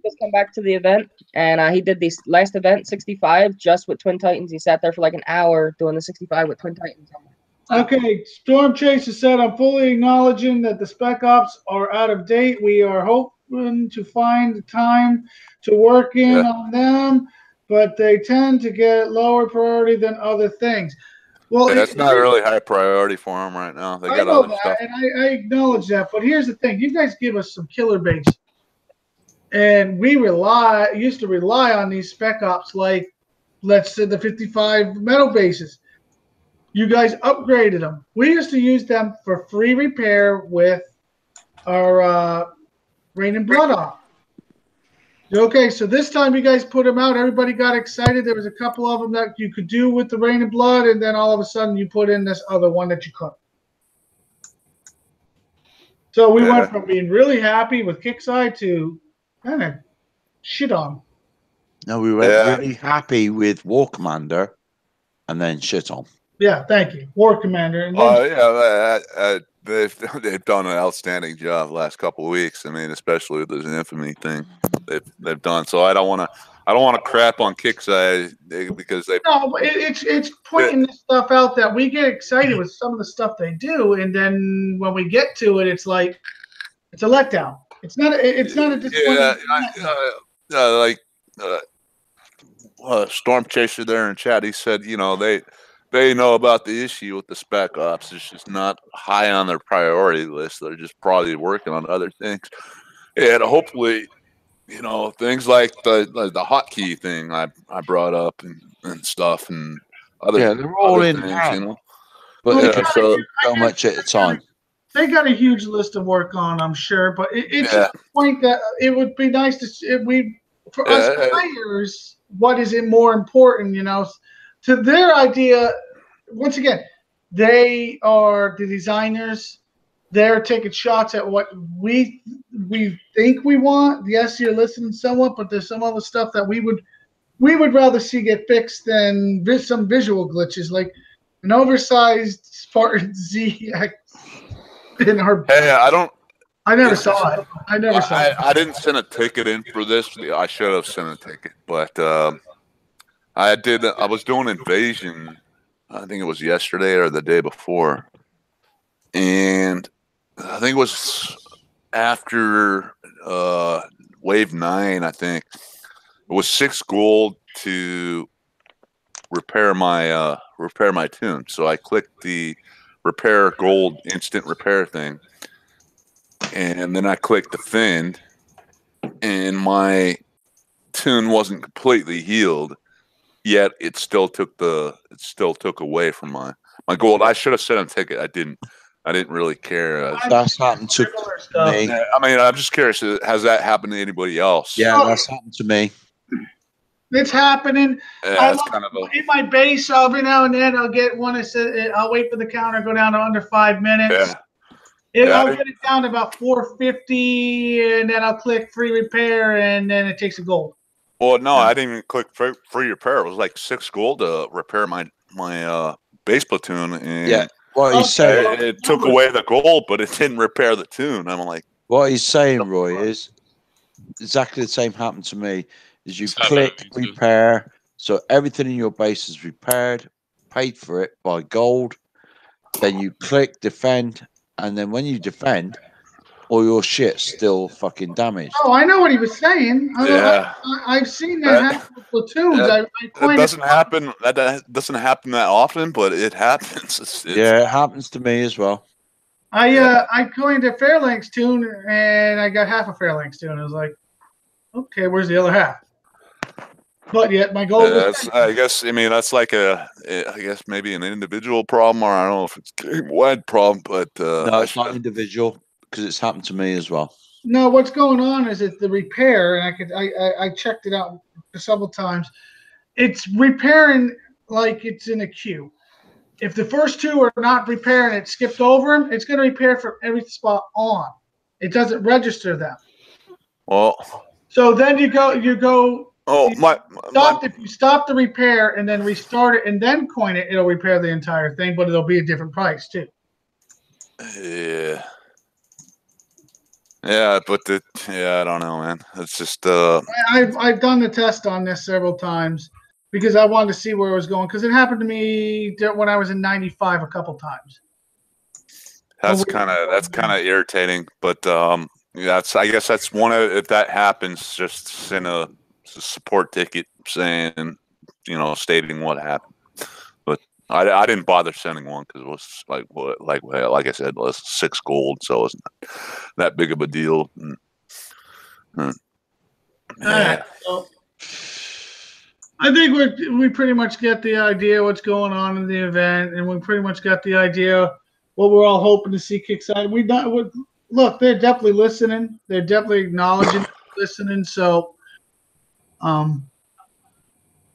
just come back to the event, and he did the last event 65 just with Twin Titans. He sat there for like an hour doing the 65 with Twin Titans. Okay, Storm Chaser said, I'm fully acknowledging that the Spec Ops are out of date. We are hoping to find the time to work in on them, but they tend to get lower priority than other things. Well, that's not really high priority for them right now. They got other stuff. And I acknowledge that, but here's the thing. You guys give us some killer base. And we used to rely on these Spec Ops like, let's say, the 55 metal bases. You guys upgraded them. We used to use them for free repair with our Rain and Blood off. Okay, so this time you guys put them out. Everybody got excited. There was a couple of them that you could do with the Rain and Blood, and then all of a sudden you put in this other one that you couldn't. So we went from being really happy with Kickside to kind of shit on. No, we were really happy with War Commander and then shit on. Yeah, thank you. War Commander. They've done an outstanding job the last couple of weeks. I mean, especially with this Infamy thing they've done. So I don't want to crap on Kickside because they. No, but it's pointing this stuff out that we get excited with some of the stuff they do, and then when we get to it, it's like it's a letdown. It's not a disappointment. Storm Chaser there in chat, he said, they know about the issue with the Spec Ops. It's just not high on their priority list. They're just probably working on other things. And hopefully, things like the hotkey thing I brought up and stuff and other they're all other in things, hand. But so much at a time. They got a huge list of work on, I'm sure, but it's a point that it would be nice to see for us players, what is it more important, to their idea. Once again, they are the designers. They're taking shots at what we think we want. Yes, you're listening somewhat, but there's some other stuff that we would rather see get fixed than some visual glitches, like an oversized Spartan ZX in our. Hey, I never saw it. I didn't send a ticket in for this. I should have sent a ticket, but I did. I was doing Invasion. I think it was yesterday or the day before, and I think it was after wave 9, I think it was 6 gold to repair my tune. So I clicked the repair gold instant repair thing, and then I clicked defend, and my tune wasn't completely healed yet. It still took away from my gold. I should have sent a ticket. I didn't really care. That's happened to me. I mean, I'm just curious. Has that happened to anybody else? Yeah, that's happened to me. It's happening. Yeah, it's kind of in my base. Every now and then I'll get one that says I'll wait for the counter, go down to under 5 minutes. I'll get it down to about 450, and then I'll click free repair, and then it takes a gold. Well, no, I didn't even click free repair. It was like 6 gold to repair my base platoon, and what he's saying, it took away the gold, but it didn't repair the tune. I'm like, what he's saying, Roy, is exactly the same happened to me. Is you click repair, so everything in your base is repaired, paid for it by gold. Then you click defend, and then when you defend, all your shit's still fucking damaged. Oh, I know what he was saying. I've seen that happen with platoons. That doesn't happen. That doesn't happen that often, but it happens. It happens to me as well. I coined a Phalanx tune, and I got half a Phalanx tune. I was like, okay, where's the other half? But yet my goal was I guess that's like maybe an individual problem, or I don't know if it's a game-wide problem, but no, it's not individual because it's happened to me as well. No, what's going on is that the repair, and I checked it out several times. It's repairing like it's in a queue. If the first 2 are not repairing, it skipped over them. It's going to repair from every spot on. It doesn't register them. Well, so then you go. Oh, if you stop the repair and then restart it and then coin it, it'll repair the entire thing, but it'll be a different price too. Yeah. Yeah, but I don't know, man. It's just I've done the test on this several times because I wanted to see where it was going, because it happened to me when I was in 95 a couple times. That's kind of irritating, but I guess that's one of, if that happens, just send a support ticket saying, stating what happened. But I didn't bother sending one because it was like I said, it was 6 gold, so it wasn't that big of a deal. Yeah. So I think we pretty much get the idea what's going on in the event, and we pretty much got the idea what we're all hoping to see kickside. Look, they're definitely listening. They're definitely acknowledging listening. So.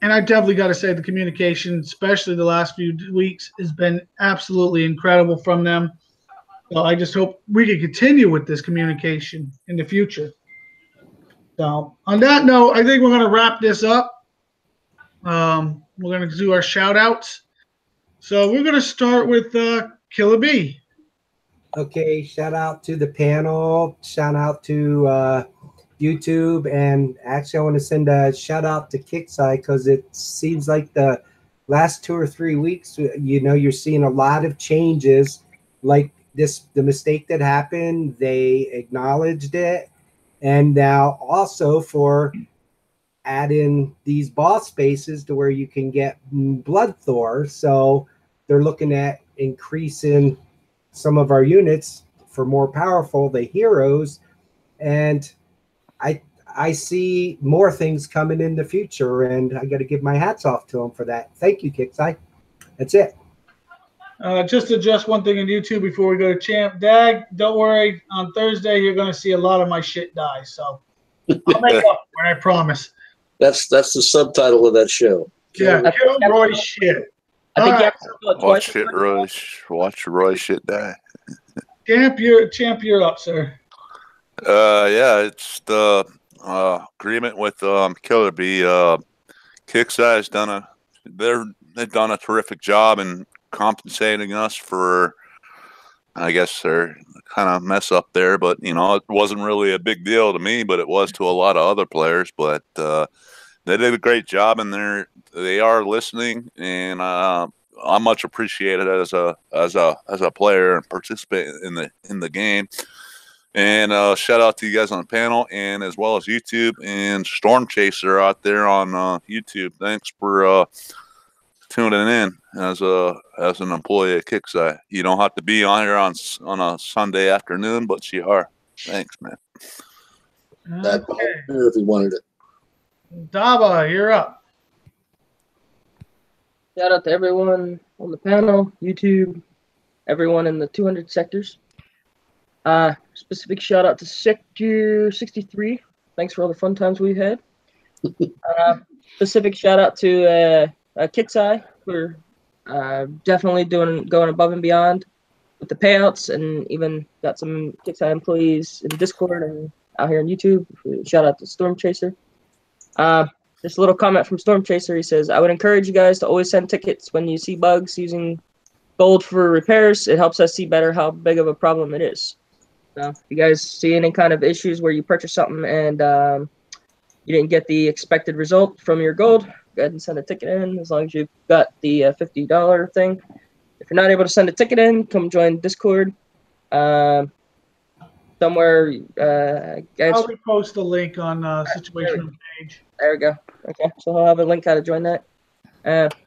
And I definitely got to say the communication, especially the last few weeks, has been absolutely incredible from them. So I just hope we can continue with this communication in the future. So on that note, I think we're going to wrap this up. We're going to do our shout outs. So we're going to start with Killer B. Okay, shout out to the panel. Shout out to YouTube, and actually I want to send a shout out to Kickside because it seems like the last 2 or 3 weeks, you're seeing a lot of changes. Like the mistake that happened, they acknowledged it, and now also for adding these boss spaces to where you can get Blood Thor. So they're looking at increasing some of our units for more powerful, the heroes, and I see more things coming in the future, and I got to give my hats off to them for that. Thank you, Kickside. That's it. Just to adjust one thing on YouTube before we go to Champ. Dag, don't worry. On Thursday, you're going to see a lot of my shit die. So I'll make up for it, I promise. That's the subtitle of that show. Yeah, kill Roy's shit. I think Watch Roy shit die. Champ, you're up, sir. It's the agreement with Killer B. Kickside has they've done a terrific job in compensating us for, I guess, their kind of mess up there. But it wasn't really a big deal to me, but it was to a lot of other players. But they did a great job, and they are listening, and I much appreciate it as a player and participant in the game. And shout out to you guys on the panel, and as well as YouTube and Storm Chaser out there on YouTube. Thanks for tuning in as an employee at Kickside. You don't have to be on here on a Sunday afternoon, but you are. Thanks, man. That volunteer if he wanted it. Daba, you're up. Shout out to everyone on the panel, YouTube, everyone in the 200 sectors. Specific shout out to Sector 63. Thanks for all the fun times we've had. Specific shout out to Kitsai for definitely going above and beyond with the payouts, and even got some Kitsai employees in Discord and out here on YouTube. Shout out to Storm Chaser. Just a little comment from Storm Chaser. He says, I would encourage you guys to always send tickets when you see bugs using gold for repairs. It helps us see better how big of a problem it is. So if you guys see any kind of issues where you purchase something and you didn't get the expected result from your gold, go ahead and send a ticket in as long as you've got the $50 thing. If you're not able to send a ticket in, come join Discord. Somewhere, guys. I'll repost the link on Situation page. There we go. Okay, so I'll have a link how to join that.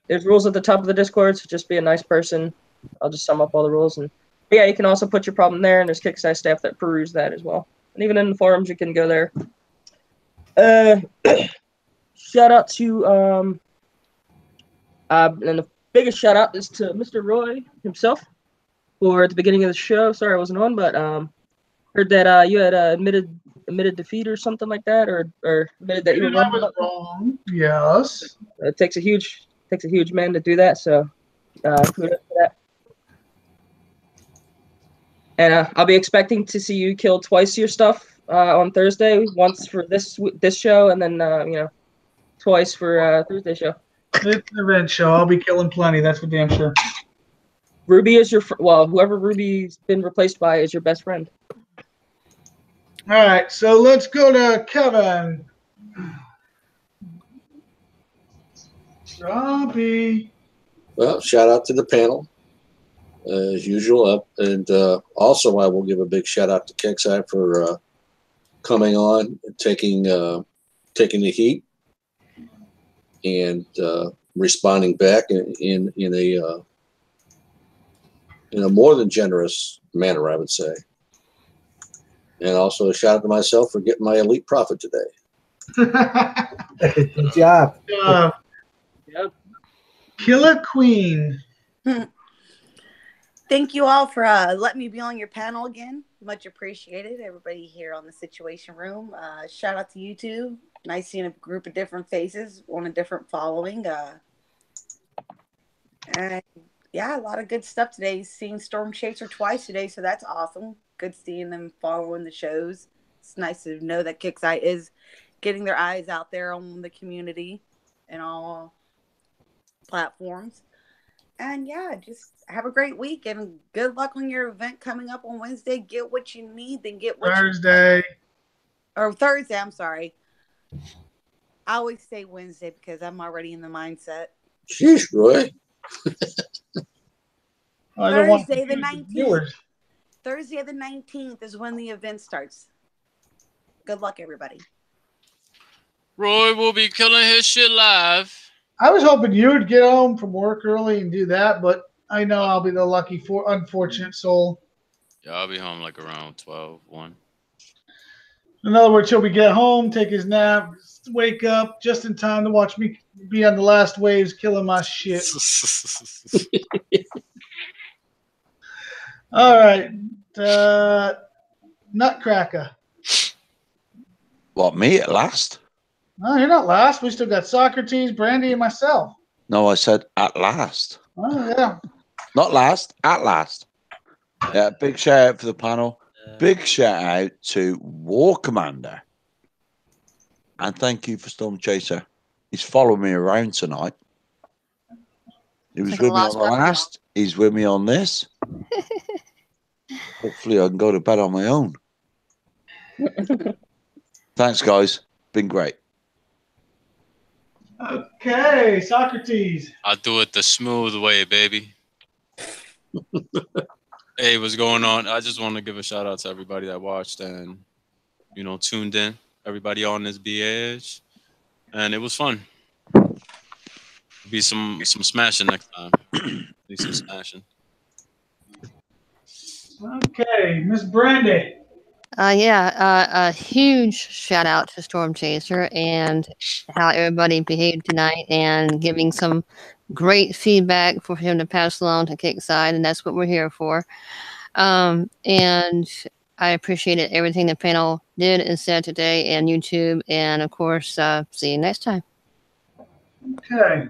There's rules at the top of the Discord, so just be a nice person. I'll just sum up all the rules. And yeah, you can also put your problem there, and there's Kickstarter staff that peruse that as well. And even in the forums, you can go there. Shout out to, and the biggest shout out is to Mr. Roy himself for at the beginning of the show. Sorry I wasn't on, but heard that you had admitted defeat or something like that, or admitted that you were wrong. Yes. It takes a huge man to do that, so kudos for that. And I'll be expecting to see you kill twice your stuff on Thursday, once for this show, and then twice for Thursday show. It's an event show. I'll be killing plenty. That's for damn sure. Ruby is your whoever Ruby's been replaced by is your best friend. All right, so let's go to Kevin. Robbie. Well, shout out to the panel, as usual. And also, I will give a big shout out to Kickside for coming on, taking the heat, and responding back in a more than generous manner, I would say. And also a shout out to myself for getting my elite profit today. Good job. Yep. Killer Queen. Thank you all for letting me be on your panel again. Much appreciated. Everybody here on the Situation Room. Shout out to you two. Nice seeing a group of different faces on a different following. And yeah, a lot of good stuff today. Seeing Storm Chaser twice today, so that's awesome. Good seeing them following the shows. It's nice to know that Kicksite is getting their eyes out there on the community and all platforms. And yeah, just have a great week and good luck on your event coming up on Wednesday. Get what you need, then get what Thursday. Thursday, I'm sorry. I always say Wednesday because I'm already in the mindset. Sheesh, Roy. Thursday the 19th. Thursday the 19th is when the event starts. Good luck, everybody. Roy will be killing his shit live. I was hoping you would get home from work early and do that, but I know I'll be the lucky, unfortunate soul. Yeah, I'll be home like around 12, 1. In other words, he'll get home, take his nap, wake up just in time to watch me be on the last waves killing my shit. All right. Nutcracker. What, me at last? No, you're not last. We still got Socrates, Brandy, and myself. No, I said at last. Oh, yeah. Not last, at last. Yeah, big shout out for the panel. Big shout out to War Commander. And thank you for Storm Chaser. He's following me around tonight. He was with me on the last. He's with me on this. Hopefully I can go to bed on my own. Thanks, guys. Been great. Okay, Socrates. I'll do it the smooth way, baby. Hey, what's going on? I just want to give a shout out to everybody that watched and tuned in. Everybody on this BH, and it was fun. Be some smashing next time. Be some smashing. Okay, Miss Brandy. A huge shout out to Storm Chaser and how everybody behaved tonight and giving some great feedback for him to pass along to Kickside, and that's what we're here for. And I appreciated everything the panel did and said today, and YouTube, and of course, see you next time. Okay.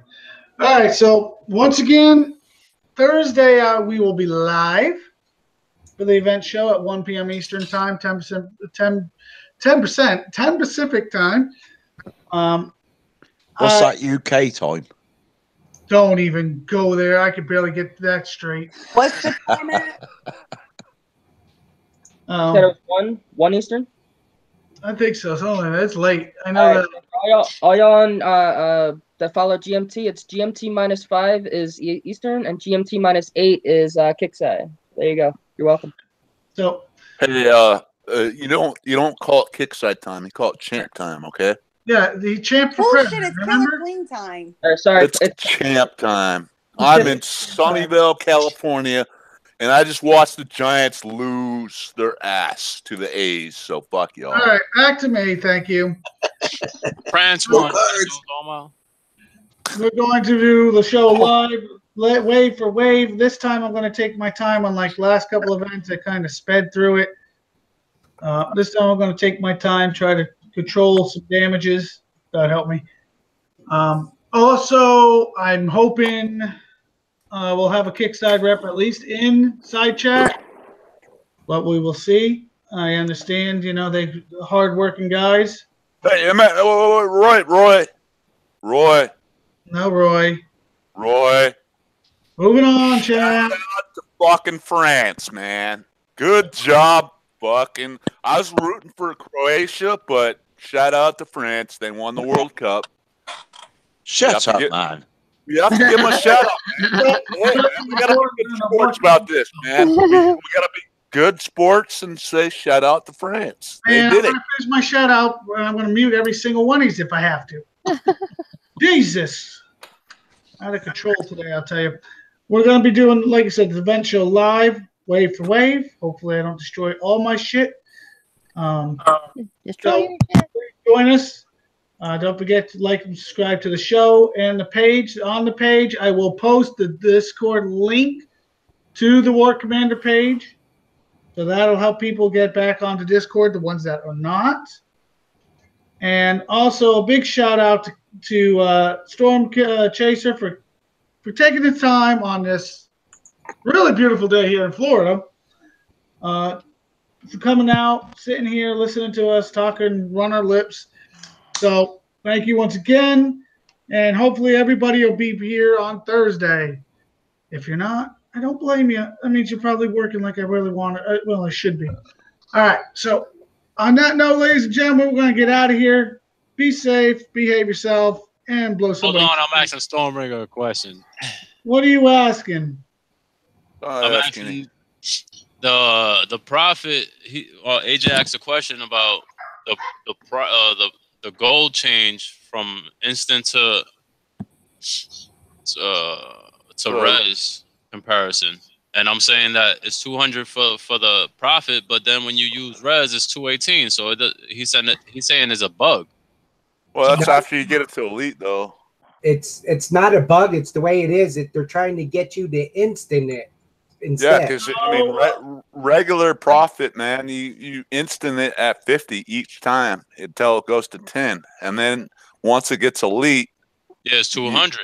All right. So once again, Thursday we will be live for the event show at 1 p.m. Eastern Time, 10% 10 Pacific Time. What's that UK time? Don't even go there. I could barely get that straight. What's the time at? Said it was 1 Eastern? I think so. It's late. I know that. All y'all on that follow GMT, it's GMT -5 is Eastern and GMT -8 is Kickside. There you go. You're welcome. So hey, you don't call it Kickside time. You call it champ time, okay? Yeah, the champ for Bullshit, president. it's Remember? Killer Queen time. Sorry, it's champ time. I'm in Sunnyvale, California, and I just watched the Giants lose their ass to the A's. So fuck y'all. All right, back to me. Thank you. France won. We're going to do the show live, wave for wave. This time I'm going to take my time, unlike last couple of events. I kind of sped through it. This time I'm going to take my time, try to control some damages. God help me. Also, I'm hoping we'll have a Kickside rep at least in side chat, but we will see. I understand, they're hard-working guys. Hey, Roy. No, Roy. Roy. Moving on, champ. Shout out to fucking France, man. Good job, fucking. I was rooting for Croatia, but shout out to France. They won the World Cup. Shut up, man. You have to give them a shout out, man. Hey, man, we gotta be good sports about this, man. We gotta be good sports and say shout out to France. They And did I'm it. going to finish my shout out. I'm going to mute every single one of these if I have to. Jesus. Out of control today, I'll tell you. We're going to be doing, like I said, the event show live, wave for wave. Hopefully I don't destroy all my shit. Please join us. Don't forget to like and subscribe to the show and the page. On the page, I will post the Discord link to the War Commander page. So that'll help people get back onto Discord, the ones that are not. And also a big shout out to Storm Chaser for taking the time on this really beautiful day here in Florida. For coming out, sitting here, listening to us, talking, run our lips. So thank you once again. And hopefully everybody will be here on Thursday. If you're not, I don't blame you. That means you're probably working like I really want to. Well, I should be. All right. So on that note, ladies and gentlemen, we're going to get out of here. Be safe, behave yourself, and blow somebody. Hold on, I'm asking Stormbringer a question. What are you asking? I'm asking the prophet. AJ asked a question about the gold change from instant to res comparison, and I'm saying that it's 200 for the profit, but then when you use res, it's 218. So he's saying it's a bug. Well, that's after you get it to elite, though. It's not a bug. It's the way it is. They're trying to get you to instant it instead. Yeah, because regular profit, man, you instant it at 50 each time until it goes to 10, and then once it gets elite, yeah, it's 200.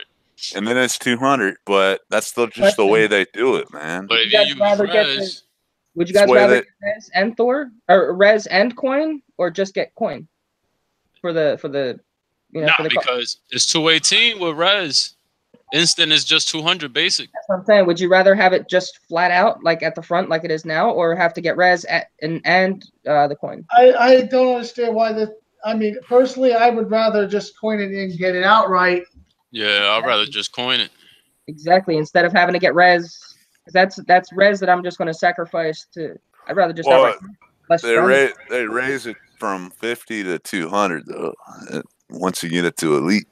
And then it's 200, but that's still just the way they do it, man. But if you use res, would you guys rather get res and Thor, or res and coin, or just get coin for the because it's 218 with res. Instant is just 200 basic. That's what I'm saying. Would you rather have it just flat out like at the front like it is now, or have to get res and the coin? I don't understand why personally, I would rather just coin it and get it outright. Yeah, I'd rather just coin it. Exactly. Instead of having to get res That's res that I'm just going to sacrifice to. I'd rather just have less they friends. they raise it from 50 to 200 though. Once you get it to elite.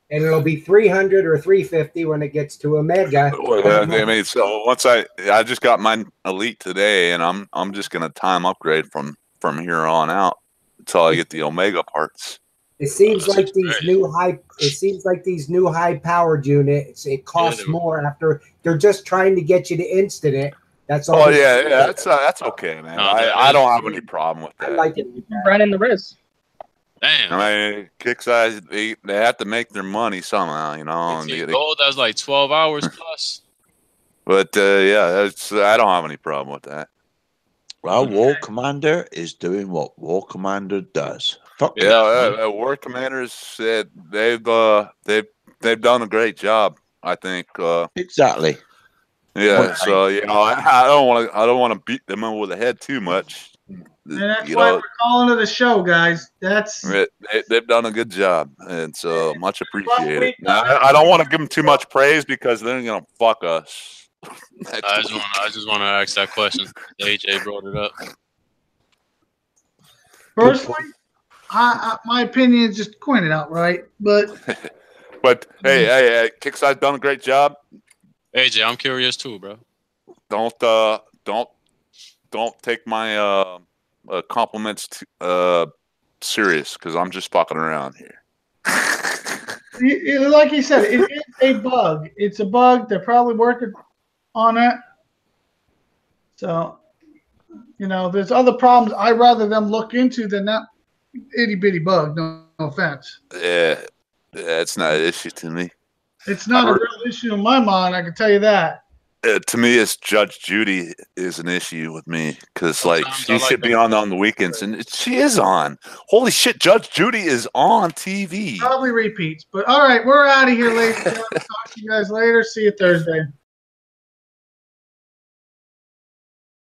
And it'll be 300 or 350 when it gets to Omega. Well, I mean, so once I just got my elite today, and I'm just gonna time upgrade from here on out until I get the Omega parts. It seems like these new high. It seems like these new high-powered units. It costs more after they're just trying to get you to instant it. That's all. Oh yeah, that's okay, man. No, I don't have any problem with that. I like it. Running the risk. Damn. I mean, kick size, they have to make their money somehow, you know. And gold, that's like 12 hours plus. But yeah, I don't have any problem with that. Well, War Commander is doing what War Commander does. Fuck Yeah, War Commanders said they've done a great job. I think exactly. Yeah, so you know, I don't want to beat them over the head too much. And that's why we're calling it a show, guys. They've done a good job, and so much appreciated. I don't want to give them too much praise because they're gonna fuck us. I just want to ask that question. AJ brought it up. Personally, my opinion is just coin it outright, but hey, Kickstar's done a great job. AJ, I'm curious too, bro. Don't take my compliments serious because I'm just fucking around here. Like he said, it is a bug. It's a bug. They're probably working on it. So, you know, there's other problems I'd rather them look into than that itty bitty bug. No offense. Yeah, it's not an issue to me. It's not a real issue in my mind. I can tell you that. To me, it's Judge Judy is an issue with me because, like, she should be on the weekends, and she is on. Holy shit, Judge Judy is on TV. Probably repeats, but all right, we're out of here, ladies and gentlemen. Talk to you guys later. See you Thursday.